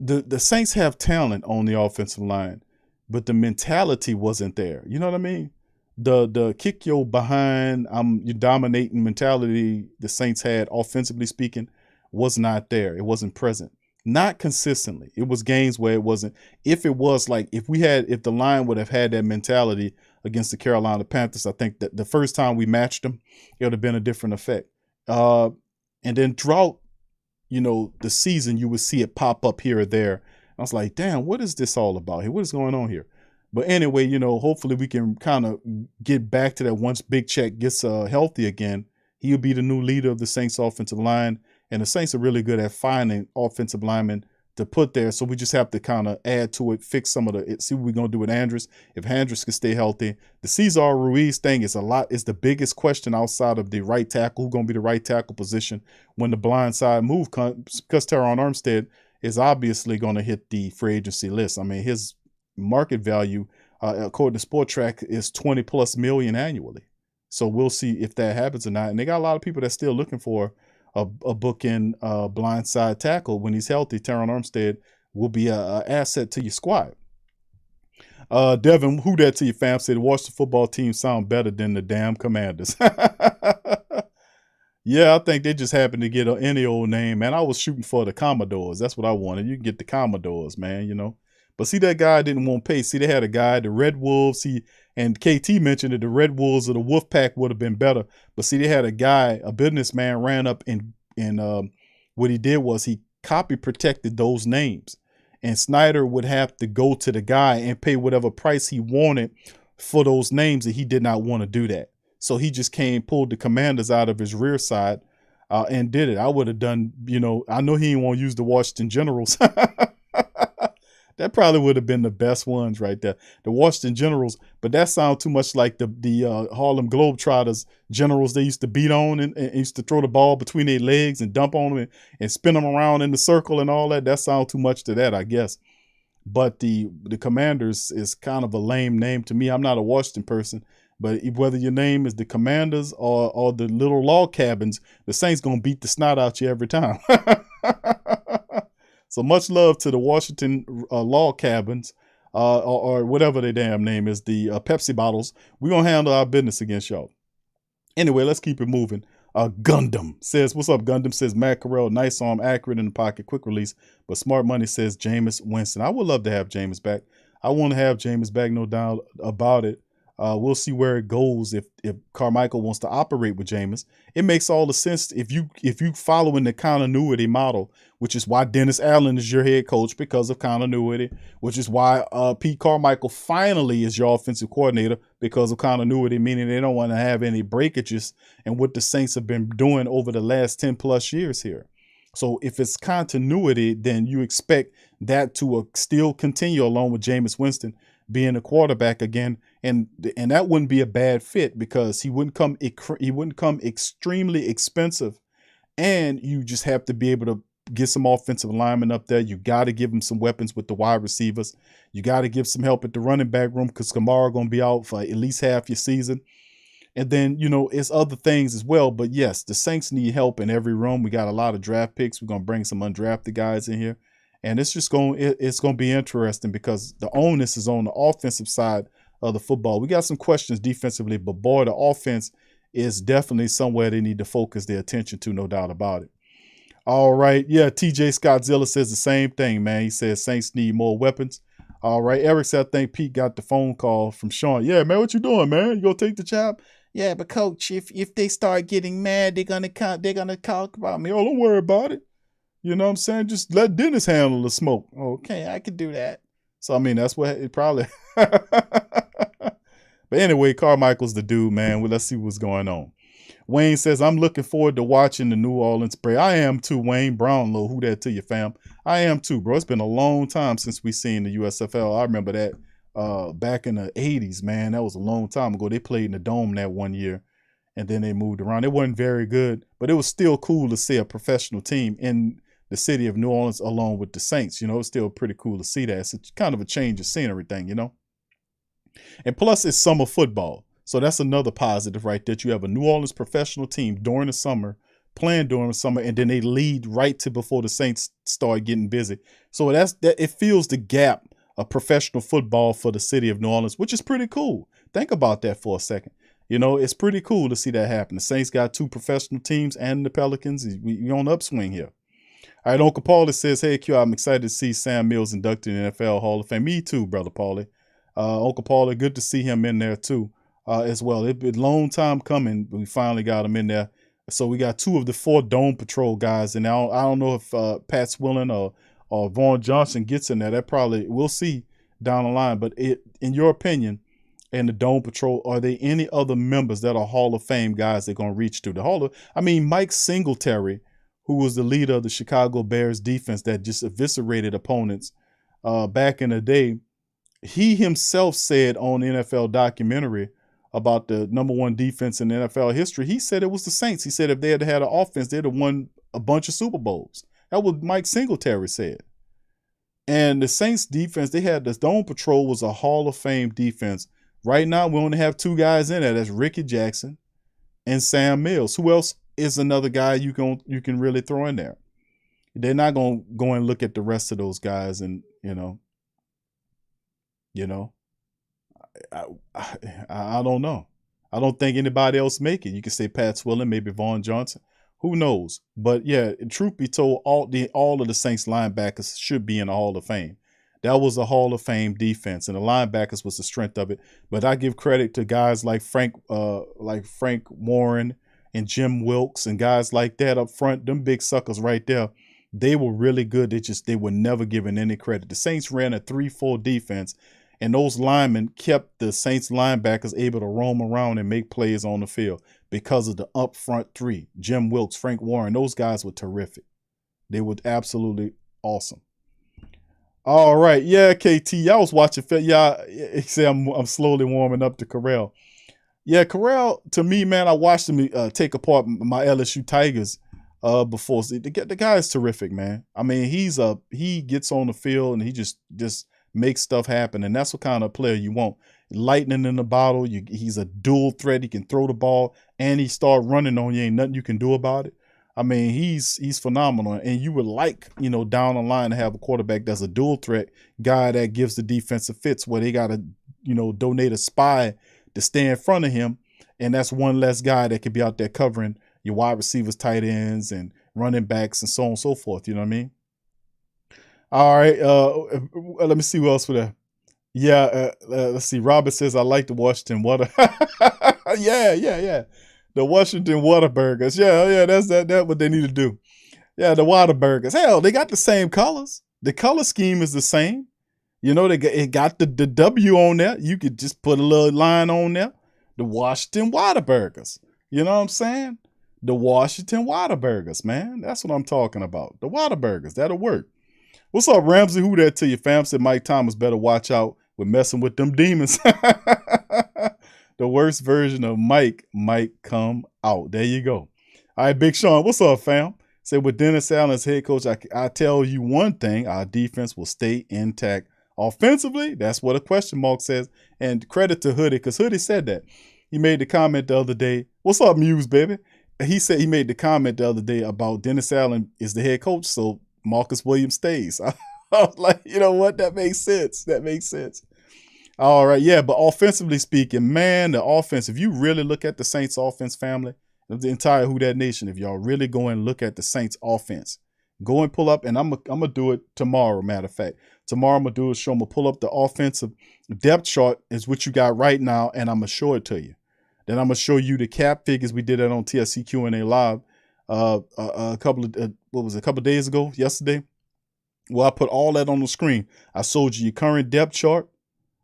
the Saints have talent on the offensive line, but the mentality wasn't there. You know what I mean? The kick your behind, you dominating mentality the Saints had, offensively speaking, was not there. It wasn't present. Not consistently. It was games where it wasn't. If it was like, if the line would have had that mentality against the Carolina Panthers, I think that the first time we matched them, it would have been a different effect. And then throughout, the season, you would see it pop up here or there. I was like, damn, what is this all about here? What is going on here? But anyway, hopefully we can kind of get back to that once Big Check gets healthy again. He'll be the new leader of the Saints offensive line. And the Saints are really good at finding offensive linemen to put there. So we just have to kind of add to it, fix some of see what we're going to do with Andrus. If Andrus can stay healthy. The Cesar Ruiz thing is the biggest question outside of the right tackle. Who's going to be the right tackle position when the blind side move comes? Because Teron Armstead is obviously going to hit the free agency list. I mean, his market value, according to Sport Track, is $20+ million annually. So we'll see if that happens or not. And they got a lot of people that's still looking for a bookend blindside tackle. When he's healthy, Teron Armstead will be an asset to your squad. Devin, who that to your fam, said watch the football team sound better than the damn Commanders. Yeah, I think they just happened to get any old name, man. I was shooting for the Commodores. That's what I wanted. You can get the Commodores, man, you know. But see, that guy didn't want to pay. See, they had a guy, the Red Wolves. And KT mentioned that the Red Wolves or the Wolf Pack would have been better. But see, they had a guy, a businessman, ran up and what he did was he copy protected those names. And Snyder would have to go to the guy and pay whatever price he wanted for those names, and he did not want to do that. So he just pulled the Commanders out of his rear side and did it. I would have done, I know he didn't want to use the Washington Generals. That probably would have been the best ones right there. The Washington Generals, but that sounds too much like the Harlem Globetrotters Generals they used to beat on and used to throw the ball between their legs and dump on them and spin them around in the circle and all that. That sounds too much to that, I guess. But the Commanders is kind of a lame name to me. I'm not a Washington person, but whether your name is the Commanders or the little log cabins, the Saints going to beat the snot out you every time. So much love to the Washington log cabins or whatever their damn name is, the Pepsi bottles. We're going to handle our business against y'all. Anyway, let's keep it moving. Gundam says, what's up, Gundam? Says, Matt Corral, nice arm, accurate in the pocket, quick release. But Smart Money says, Jameis Winston. I would love to have Jameis back. I want to have Jameis back, no doubt about it. We'll see where it goes if Carmichael wants to operate with Jameis. It makes all the sense if you following the continuity model, which is why Dennis Allen is your head coach because of continuity, which is why Pete Carmichael finally is your offensive coordinator because of continuity, meaning they don't want to have any breakages and what the Saints have been doing over the last 10+ years here. So if it's continuity, then you expect that to still continue along with Jameis Winston being a quarterback again, and that wouldn't be a bad fit because he wouldn't come extremely expensive, and you just have to be able to get some offensive linemen up there. You got to give him some weapons with the wide receivers. You got to give some help at the running back room because Kamara going to be out for at least half your season. And then, it's other things as well. But yes, the Saints need help in every room. We got a lot of draft picks. We're going to bring some undrafted guys in here. And it's going to be interesting because the onus is on the offensive side of the football. We got some questions defensively, but boy, the offense is definitely somewhere they need to focus their attention to, no doubt about it. All right. Yeah, TJ Scottzilla says the same thing, man. He says Saints need more weapons. All right. Eric said, I think Pete got the phone call from Sean. Yeah, man, what you doing, man? You gonna take the job? Yeah, but coach, if they start getting mad, they're gonna talk about me. Oh, don't worry about it. You know what I'm saying? Just let Dennis handle the smoke. Okay, I could do that. So, I mean, that's what it probably. But anyway, Carmichael's the dude, man. Well, let's see what's going on. Wayne says, I'm looking forward to watching the New Orleans Breakers. I am too, Wayne Brownlow. Who that to you, fam? I am too, bro. It's been a long time since we seen the USFL. I remember that back in the 80s, man. That was a long time ago. They played in the Dome that one year, and then they moved around. It wasn't very good, but it was still cool to see a professional team in the city of New Orleans along with the Saints. It's still pretty cool to see that. It's kind of a change of scenery thing, And plus, it's summer football. So that's another positive right there. You have a New Orleans professional team during the summer, playing during the summer, and then they lead right to before the Saints start getting busy. So it fills the gap of professional football for the city of New Orleans, which is pretty cool. Think about that for a second. It's pretty cool to see that happen. The Saints got 2 professional teams and the Pelicans. We're on the upswing here. All right, Uncle Paulie says, hey, Q, I'm excited to see Sam Mills inducted in the NFL Hall of Fame. Me too, Brother Paulie. Uncle Paulie, good to see him in there too as well. It's been a long time coming. We finally got him in there. So we got 2 of the 4 Dome Patrol guys. And I don't know if Pat Swilling or Vaughn Johnson gets in there. That probably, we'll see down the line. But in your opinion, in the Dome Patrol, are there any other members that are Hall of Fame guys they're going to reach to? Mike Singletary, who was the leader of the Chicago Bears defense that just eviscerated opponents back in the day, he himself said on NFL documentary about the number one defense in NFL history, he said it was the Saints. He said if they had had an offense, they'd have won a bunch of Super Bowls. That was Mike Singletary said. And the Saints defense, they had the Stone Patrol was a Hall of Fame defense. Right now, we only have two guys in there. That's Ricky Jackson and Sam Mills. Who else is another guy you can really throw in there? They're not going to go and look at the rest of those guys and, I don't know. I don't think anybody else make it. You can say Pat Swilling, maybe Vaughn Johnson. Who knows? But yeah, truth be told, all of the Saints linebackers should be in the Hall of Fame. That was a Hall of Fame defense, and the linebackers was the strength of it. But I give credit to guys like Frank Warren and Jim Wilkes and guys like that up front. Them big suckers right there. They were really good. They were never given any credit. The Saints ran a 3-4 defense, and those linemen kept the Saints linebackers able to roam around and make plays on the field because of the up front three. Jim Wilkes, Frank Warren, those guys were terrific. They were absolutely awesome. All right. Yeah, KT, I was watching. Yeah, say I'm slowly warming up to Corral. Yeah, Corral, to me, man, I watched him take apart my LSU Tigers before. The guy is terrific, man. I mean, he gets on the field and he just makes stuff happen, and that's what kind of player you want. Lightning in the bottle. He's a dual threat. He can throw the ball and he start running on you. Ain't nothing you can do about it. I mean, he's phenomenal, and you would like, down the line to have a quarterback that's a dual threat guy that gives the defensive fits where they got to, donate a spy to stay in front of him, and that's one less guy that could be out there covering your wide receivers, tight ends, and running backs, and so on and so forth. You know what I mean? All right, let me see what else for that. Yeah, let's see. Robert says, I like the Washington Water. Yeah. The Washington Whataburgers. Yeah, that's what they need to do. Yeah, the Whataburgers. Hell, they got the same colors. The color scheme is the same. It got the W on there. You could just put a little line on there. The Washington Whataburgers. You know what I'm saying? The Washington Whataburgers, man. That's what I'm talking about. The Whataburgers. That'll work. What's up, Ramsey? Who that to you, fam? Said Mike Thomas better watch out with messing with them demons. The worst version of Mike might come out. There you go. All right, Big Sean, what's up, fam? Said with Dennis Allen as head coach, I tell you one thing, our defense will stay intact. Offensively, that's what a question mark says. And credit to Hoodie, because Hoodie said that. He made the comment the other day. What's up, Muse, baby? He said he made the comment the other day about Dennis Allen is the head coach, so Marcus Williams stays. I was like, you know what? That makes sense. All right, yeah, but offensively speaking, man, the offense, if you really look at the Saints offense family, the entire Who Dat Nation, if y'all really go and look at the Saints offense, go and pull up, and I'm gonna do it tomorrow, matter of fact. Tomorrow I'm gonna do a show, I'm gonna pull up the offensive depth chart is what you got right now, and I'm gonna show it to you. Then I'm gonna show you the cap figures. We did that on TSC Q&A Live a couple of days ago, yesterday. Well, I put all that on the screen. I showed you your current depth chart.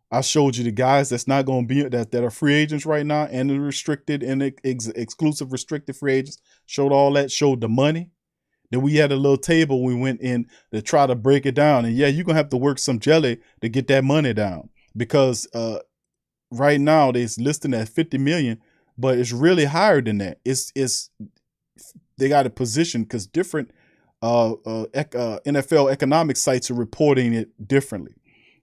I showed you the guys that's not going to be that are free agents right now, and the restricted and exclusive restricted free agents. Showed all that. Showed the money. Then we had a little table. We went in to try to break it down. And yeah, you're gonna have to work some jelly to get that money down, because right now it's listed at $50 million, but it's really higher than that. It's they got a position because different NFL economic sites are reporting it differently.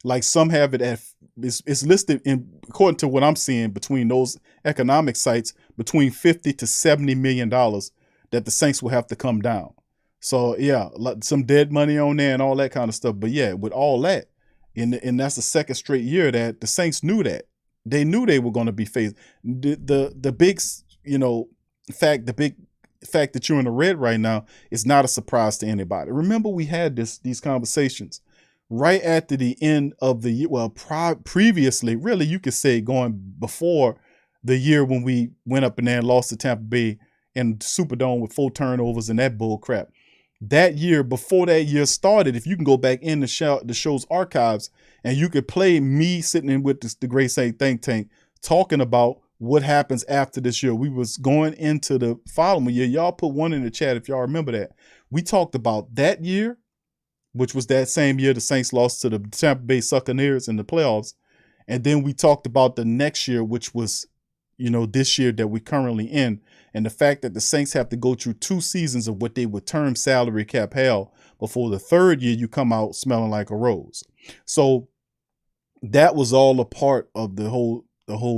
Like some have it at it's listed in, according to what I'm seeing, between those economic sites, between $50 to $70 million that the Saints will have to come down. So yeah, some dead money on there and all that kind of stuff. But yeah, with all that, and that's the second straight year that the Saints knew that. They knew they were going to be faced. The big, the big fact that you're in the red right now is not a surprise to anybody. Remember, we had these conversations right after the end of the year. Well, previously, really, you could say going before the year when we went up in there and lost to Tampa Bay in the Superdome with 4 turnovers and that bull crap. That year, before that year started, if you can go back in the show's archives and you could play me sitting in with the Great Saint Think Tank talking about what happens after this year. We was going into the following year. Y'all put one in the chat if y'all remember that. We talked about that year, which was that same year the Saints lost to the Tampa Bay Buccaneers in the playoffs. And then we talked about the next year, which was, this year that we're currently in. And the fact that the Saints have to go through 2 seasons of what they would term salary cap hell before the third year you come out smelling like a rose. So that was all a part of the whole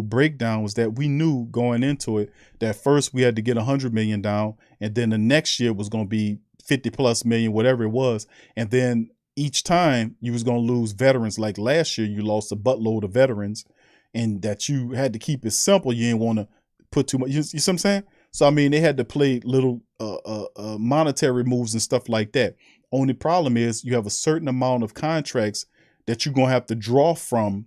breakdown, was that we knew going into it that first we had to get $100 million down, and then the next year was going to be 50 plus million, whatever it was. And then each time you was going to lose veterans. Like last year, you lost a buttload of veterans, and that you had to keep it simple. You didn't want to put too much. You see what I'm saying? So, I mean, they had to play little monetary moves and stuff like that. Only problem is you have a certain amount of contracts that you're going to have to draw from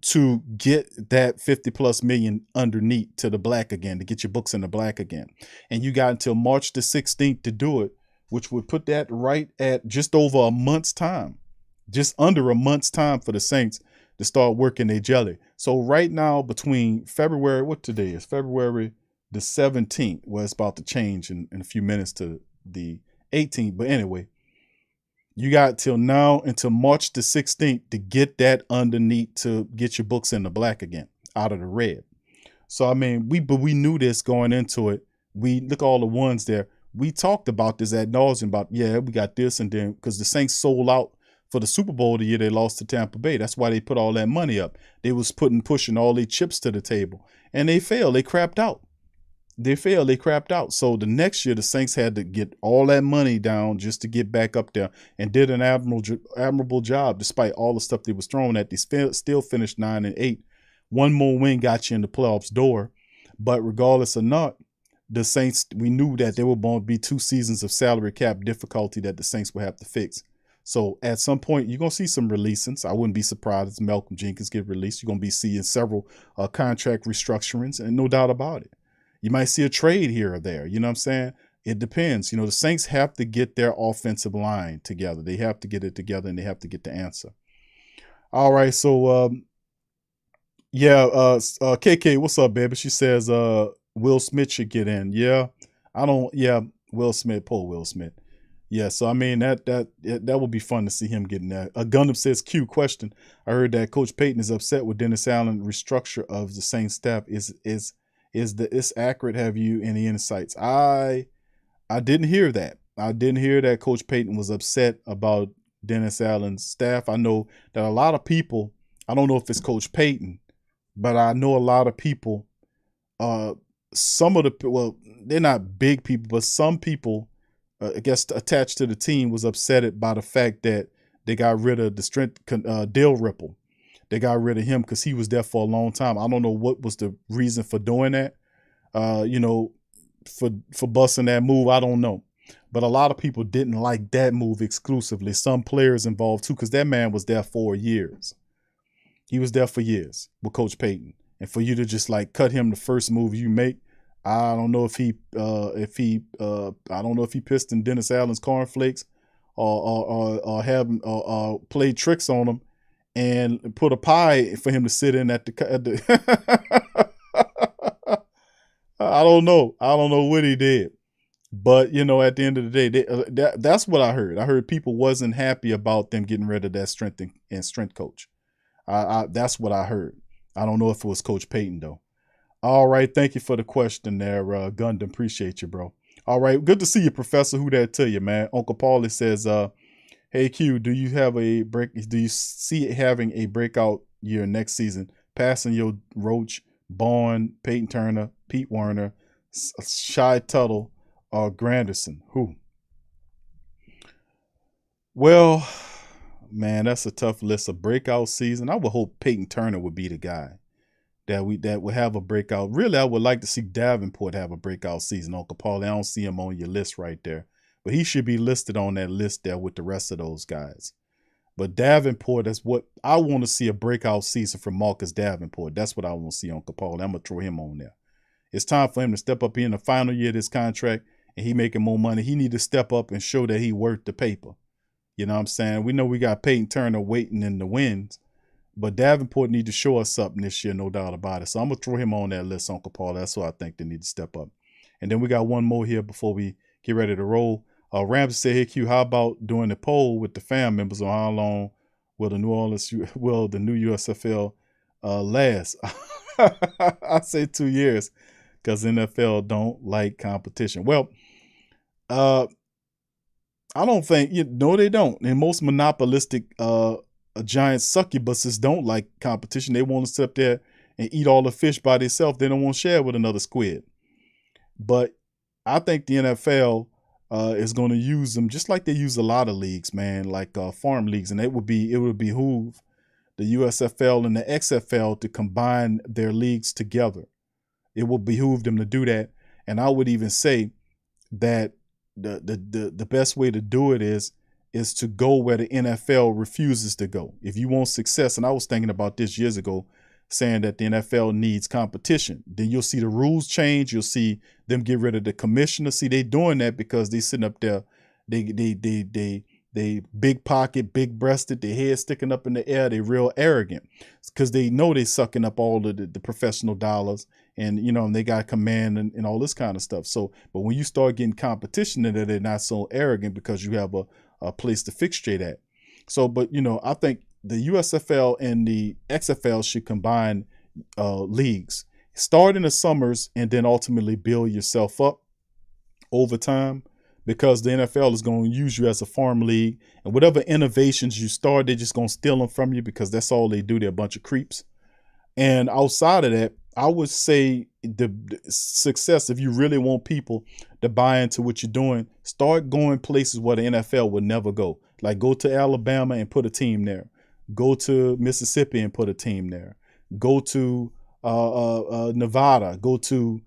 to get that 50 plus million underneath to the black again, to get your books in the black again. And you got until March the 16th to do it, which would put that right at just over a month's time, just under a month's time for the Saints to start working their jelly. So right now, between February, what today is, February the 17th, well, it's about to change in a few minutes to the 18th. But anyway, you got till now until March the 16th to get that underneath, to get your books in the black again, out of the red. So, I mean, we knew this going into it. We look all the ones there. We talked about this ad nauseum about, yeah, we got this. And then because the Saints sold out for the Super Bowl the year they lost to Tampa Bay. That's why they put all that money up. They was pushing all their chips to the table, and they failed. They crapped out. So the next year, the Saints had to get all that money down just to get back up there, and did an admirable job despite all the stuff they was throwing at. They still finished 9-8. One more win got you in the playoffs door. But regardless or not, the Saints, we knew that there were going to be 2 seasons of salary cap difficulty that the Saints would have to fix. So at some point, you're going to see some releasings. I wouldn't be surprised if Malcolm Jenkins get released. You're going to be seeing several contract restructurings, and no doubt about it. You might see a trade here or there. You know what I'm saying? It depends. The Saints have to get their offensive line together. They have to get it together, and they have to get the answer. All right. So, KK, what's up, baby? She says Will Smith should get in. Will Smith, poor Will Smith. Yeah, so I mean that would be fun to see him getting that. Gundam says, Q, question. I heard that Coach Payton is upset with Dennis Allen restructure of the Saints staff. Is this accurate? Have you any insights? I didn't hear that. I didn't hear that Coach Payton was upset about Dennis Allen's staff. I know that a lot of people, I don't know if it's Coach Payton, but I know a lot of people, they're not big people, but some people, I guess attached to the team, was upset by the fact that they got rid of the strength, Dale Ripple. They got rid of him because he was there for a long time. I don't know what was the reason for doing that, for busting that move. I don't know. But a lot of people didn't like that move exclusively. Some players involved too, because that man was there for years. He was there for years with Coach Payton. And for you to just like cut him the first move you make, I don't know if he pissed in Dennis Allen's cornflakes or played tricks on him and put a pie for him to sit in at the I don't know what he did, but at the end of the day, that's what I heard. I heard people wasn't happy about them getting rid of that strength coach. That's what I heard. I don't know if it was Coach Payton though. All right. Thank you for the question there, Gundam. Appreciate you, bro. All right. Good to see you, Professor. Who that to you, man? Uncle Paulie says, hey, Q, do you see it having a breakout year next season? Passing your Roach, Bourne, Peyton Turner, Pete Werner, Shy Tuttle, or Granderson? Who? Well, man, that's a tough list. A breakout season. I would hope Peyton Turner would be the guy that would have a breakout. Really, I would like to see Davenport have a breakout season. Uncle Paulie, I don't see him on your list right there, but he should be listed on that list there with the rest of those guys. But Davenport, that's what I want to see, a breakout season from Marcus Davenport. That's what I want to see, Uncle Paulie. I'm gonna throw him on there. It's time for him to step up in the final year of this contract, and he making more money. He need to step up and show that he worth the paper. You know what I'm saying? We know we got Peyton Turner waiting in the wings, But Davenport need to show us something this year, no doubt about it. So I'm going to throw him on that list, Uncle Paul. That's what I think they need to step up. And then we got one more here before we get ready to roll. Ramsey said, hey, Q, how about doing the poll with the fan members on how long will the new USFL last? I say 2 years because NFL don't like competition. Well, I don't think, no, they don't. And most monopolistic giant succubuses don't like competition. They want to sit up there and eat all the fish by themselves. They don't want to share with another squid. But I think the NFL is going to use them just like they use a lot of leagues, man, like farm leagues. And it would behoove the USFL and the XFL to combine their leagues together. It will behoove them to do that. And I would even say that the best way to do it is to go where the NFL refuses to go. If you want success, and I was thinking about this years ago, saying that the NFL needs competition, then you'll see the rules change. You'll see them get rid of the commissioner. See, they doing that because they sitting up there, they big pocket, big breasted, their head sticking up in the air. They real arrogant because they know they sucking up all of the professional dollars, and and they got command and all this kind of stuff. So, but when you start getting competition, then they're not so arrogant because you have a place to fixate at. So, but I think the USFL and the XFL should combine leagues, start in the summers, and then ultimately build yourself up over time, because the NFL is going to use you as a farm league, and whatever innovations you start, they're just going to steal them from you because that's all they do. They're a bunch of creeps. And outside of that, I would say the success, if you really want people to buy into what you're doing, start going places where the NFL would never go. Like go to Alabama and put a team there. Go to Mississippi and put a team there. Go to Nevada. Go to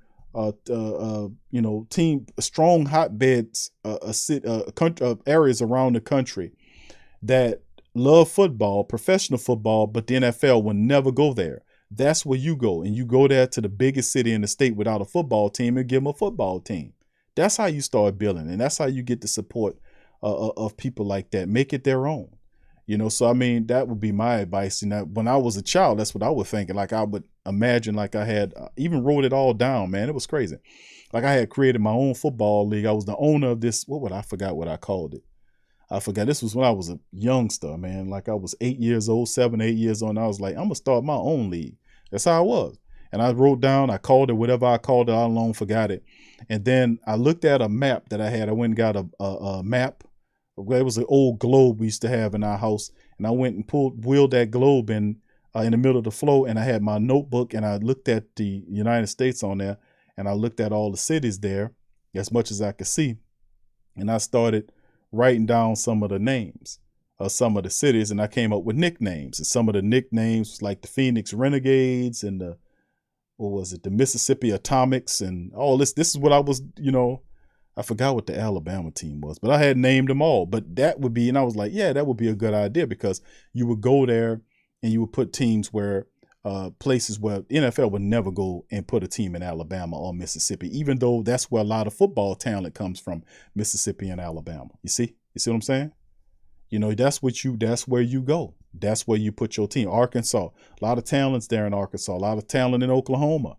strong hotbeds, areas around the country that love football, professional football, but the NFL will never go there. That's where you go, and you go there to the biggest city in the state without a football team and give them a football team. That's how you start building, and that's how you get the support of people like that. Make it their own. So I mean, that would be my advice. When I was a child, that's what I was thinking. Like I would imagine, like I had even wrote it all down, man. It was crazy. Like I had created my own football league. I was the owner of this. I forgot what I called it. I forgot. This was when I was a youngster, man. Like I was 8 years old, 7, 8 years old. And I was like, I'm going to start my own league. That's how I was. And I wrote down, I called it whatever I called it. I long forgot it. And then I looked at a map that I had. I went and got a map. It was an old globe we used to have in our house. And I went and wheeled that globe in the middle of the floor. And I had my notebook and I looked at the United States on there. And I looked at all the cities there as much as I could see. And I started writing down some of the names of some of the cities. And I came up with nicknames. And some of the nicknames was like the Phoenix Renegades and the Mississippi Atomics and all this. This is what I was, I forgot what the Alabama team was, but I had named them all. But that would be, and I was like, yeah, that would be a good idea, because you would go there and you would put teams where places where NFL would never go and put a team in Alabama or Mississippi, even though that's where a lot of football talent comes from, Mississippi and Alabama. You see what I'm saying? That's where you go. That's where you put your team. Arkansas, a lot of talents there in Arkansas, a lot of talent in Oklahoma.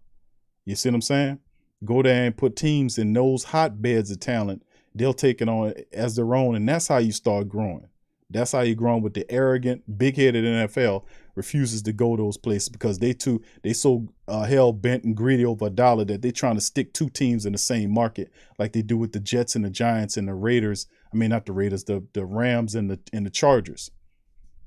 You see what I'm saying? Go there and put teams in those hotbeds of talent. They'll take it on as their own, and that's how you start growing. That's how you grow with the arrogant, big-headed NFL refuses to go those places because they so hell-bent and greedy over a dollar that they're trying to stick two teams in the same market like they do with the Jets and the Giants and the Raiders. I mean, not the Raiders, the Rams and the Chargers.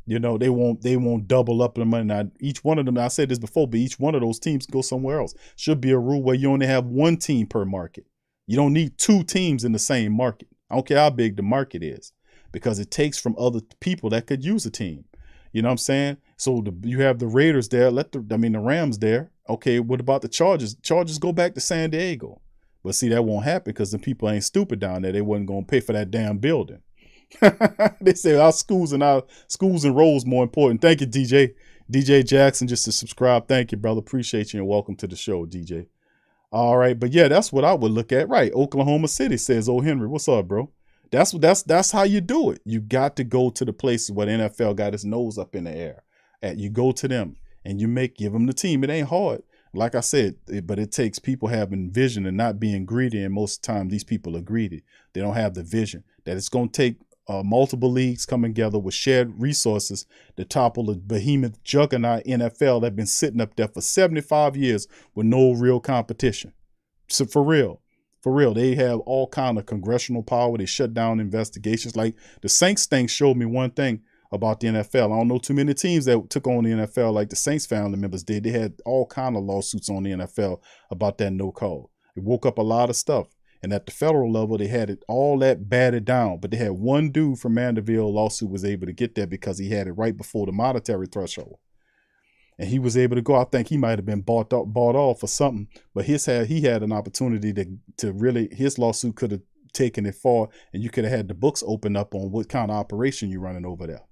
They won't double up the money. Now, each one of them, I said this before, but each one of those teams go somewhere else. Should be a rule where you only have one team per market. You don't need two teams in the same market. I don't care how big the market is, because it takes from other people that could use a team. You know what I'm saying? So you have the Raiders there. The Rams there. Okay, what about the Chargers? Chargers go back to San Diego. But see, that won't happen because the people ain't stupid down there. They wasn't going to pay for that damn building. They say our schools and roads more important. Thank you, DJ Jackson, just to subscribe. Thank you, brother. Appreciate you and welcome to the show, DJ. All right, but yeah, that's what I would look at. Right, Oklahoma City, says O. Henry. What's up, bro? That's how you do it. You got to go to the places where the NFL got its nose up in the air. You go to them and give them the team. It ain't hard. Like I said, but it takes people having vision and not being greedy. And most of the time, these people are greedy. They don't have the vision that it's going to take multiple leagues coming together with shared resources to topple the behemoth juggernaut NFL that's been sitting up there for 75 years with no real competition. So for real, they have all kind of congressional power. They shut down investigations. Like the Saints thing showed me one thing about the NFL. I don't know too many teams that took on the NFL like the Saints family members did. They had all kind of lawsuits on the NFL about that no call. It woke up a lot of stuff. And at the federal level, they had it all that batted down. But they had one dude from Mandeville lawsuit was able to get that because he had it right before the monetary threshold. And he was able to go. I think he might have been bought off or something. But he had an opportunity to really, his lawsuit could have taken it far, and you could have had the books open up on what kind of operation you're running over there.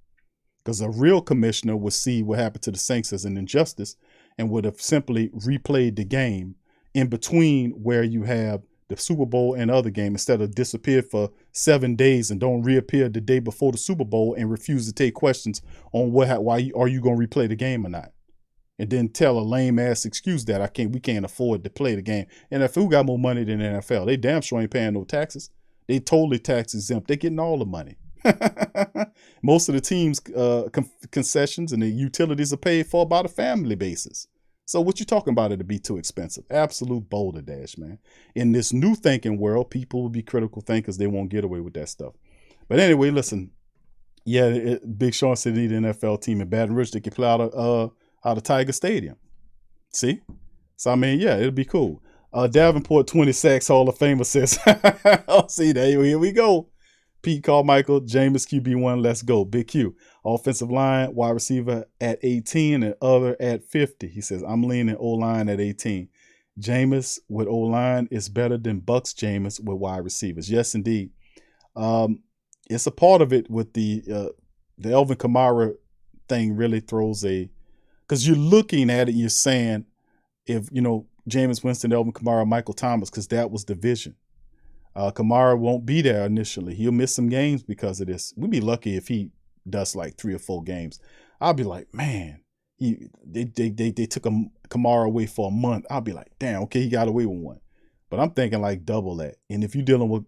Because a real commissioner would see what happened to the Saints as an injustice and would have simply replayed the game in between where you have the Super Bowl and other game, instead of disappeared for 7 days and don't reappear the day before the Super Bowl and refuse to take questions on why are you going to replay the game or not, and then tell a lame ass excuse that we can't afford to play the game. NFL got more money than the NFL. They damn sure ain't paying no taxes. They totally tax exempt. They're getting all the money. Most of the teams' concessions and the utilities are paid for by the family basis. So what you talking about it'll be too expensive? Absolute boulder dash, man. In this new thinking world, people will be critical thinkers. They won't get away with that stuff. But anyway, listen. Yeah, Big Sean said he need an NFL team in Baton Rouge that can play out of Tiger Stadium. See? So, I mean, yeah, it'll be cool. Davenport 20 sacks Hall of Famer says, oh, see, here we go. Pete Carmichael, Jameis QB1, let's go. Big Q. Offensive line, wide receiver at 18 and other at 50. He says, I'm leaning O-line at 18. Jameis with O-line is better than Bucks Jameis with wide receivers. Yes, indeed. It's a part of it with the Alvin Kamara thing really throws because you're looking at it, you're saying, if, Jameis Winston, Alvin Kamara, Michael Thomas, because that was the vision. Kamara won't be there initially. He'll miss some games because of this. We'd be lucky if he does like 3 or 4 games. I'll be like, man, they took Kamara away for a month. I'll be like, damn, okay, he got away with 1. But I'm thinking like double that. And if you're dealing with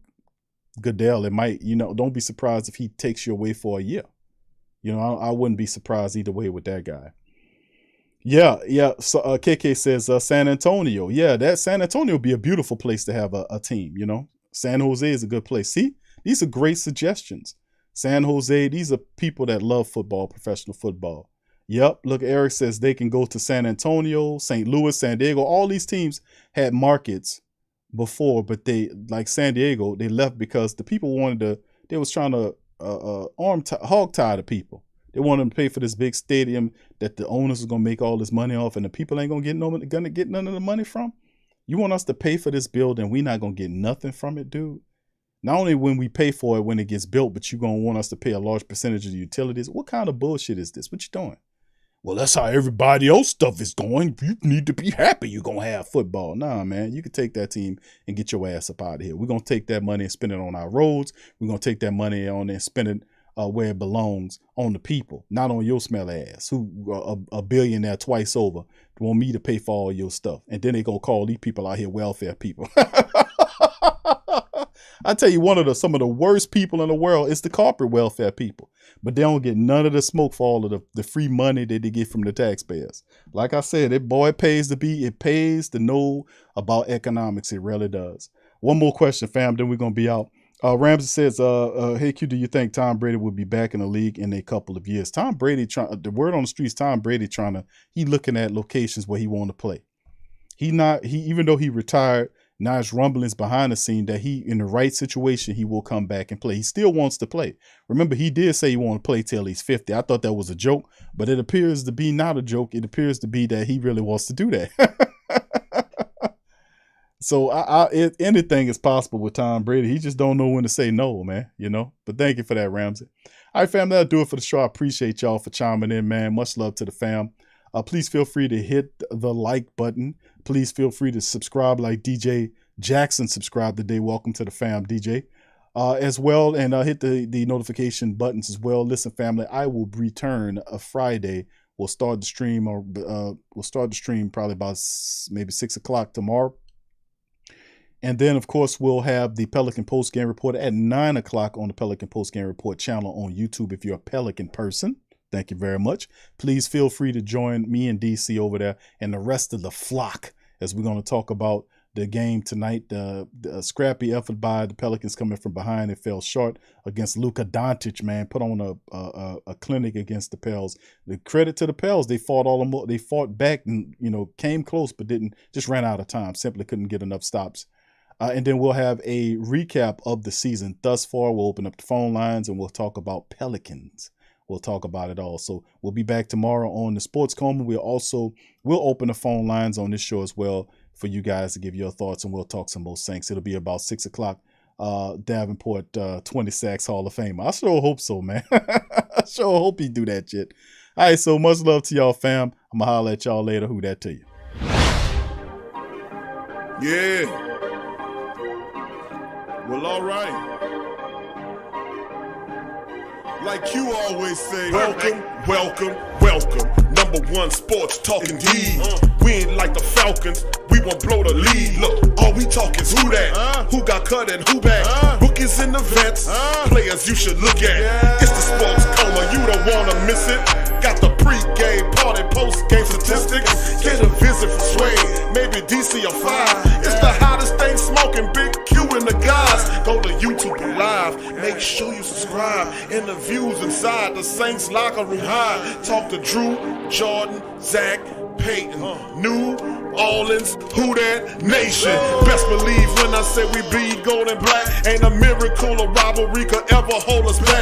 Goodell, it might, don't be surprised if he takes you away for a year. I wouldn't be surprised either way with that guy. Yeah. So KK says San Antonio. Yeah, that San Antonio would be a beautiful place to have a team, San Jose is a good place. See, these are great suggestions. San Jose, these are people that love football, professional football. Yep, look, Eric says they can go to San Antonio, St. Louis, San Diego. All these teams had markets before, but they, like San Diego, they left because the people they was trying to hog tie the people. They wanted them to pay for this big stadium that the owners are going to make all this money off, and the people ain't going to get none of the money from. You want us to pay for this building? We're not going to get nothing from it, dude. Not only when we pay for it when it gets built, but you're going to want us to pay a large percentage of the utilities. What kind of bullshit is this? What you doing? Well, that's how everybody else stuff is going. You need to be happy you're going to have football. Nah, man, you can take that team and get your ass up out of here. We're going to take that money and spend it on our roads. We're going to take that money on and spend it where it belongs, on the people, not on your smelly ass, who a billionaire twice over, want me to pay for all your stuff. And then they going to call these people out here welfare people. I tell you, some of the worst people in the world is the corporate welfare people. But they don't get none of the smoke for all of the free money that they get from the taxpayers. Like I said, it pays to know about economics. It really does. One more question, fam, then we're going to be out. Ramsey says, hey, Q, do you think Tom Brady will be back in the league in a couple of years? Tom Brady, the word on the streets, Tom Brady he looking at locations where he want to play. Even though he retired, now it's rumblings behind the scene that he, in the right situation, he will come back and play. He still wants to play. Remember, he did say he want to play till he's 50. I thought that was a joke, but it appears to be not a joke. It appears to be that he really wants to do that. So anything is possible with Tom Brady. He just don't know when to say no, man, But thank you for that, Ramsey. All right, fam, that'll do it for the show. I appreciate y'all for chiming in, man. Much love to the fam. Please feel free to hit the like button. Please feel free to subscribe like DJ Jackson subscribed today. Welcome to the fam, DJ. As well, and hit the notification buttons as well. Listen, family, I will return a Friday We'll start the stream, probably about maybe 6 o'clock tomorrow. And then, of course, we'll have the Pelican Post Game Report at 9 o'clock on the Pelican Post Game Report channel on YouTube if you're a Pelican person. Thank you very much. Please feel free to join me and DC over there and the rest of the flock as we're going to talk about the game tonight. The scrappy effort by the Pelicans coming from behind. It fell short against Luka Doncic, man. Put on a clinic against the Pels. The credit to the Pels. They fought back and, came close, but just ran out of time. Simply couldn't get enough stops. And then we'll have a recap of the season thus far. We'll open up the phone lines and we'll talk about Pelicans. We'll talk about it all. So we'll be back tomorrow on the Sports Coma. We'll open the phone lines on this show as well for you guys to give your thoughts, and we'll talk some more Saints. It'll be about 6 o'clock. Davenport, 20 sacks Hall of Famer. I sure hope so, man. I sure hope he do that shit. All right, so much love to y'all, fam. I'm going to holler at y'all later. Who that to you? Yeah. Well, all right. Like you always say, welcome, welcome, welcome. Number one sports talking D. We ain't like the Falcons, we won't blow the lead. Look, all we talk is who that, who got cut and who back. Rookies and the vets, players you should look at. It's the Sports Coma, you don't wanna miss it. Got the pre-game, party, post-game statistics. Get a visit from Sway, maybe DC or 5. It's the hottest thing smoking, Big Q and the guys. Go to YouTube Live, make sure you subscribe. Interviews inside the Saints locker room high. Talk to Drew, Jordan, Zach, Peyton, New Orleans, who that nation. Best believe when I say we bleed gold and black. Ain't a miracle or rivalry could ever hold us back.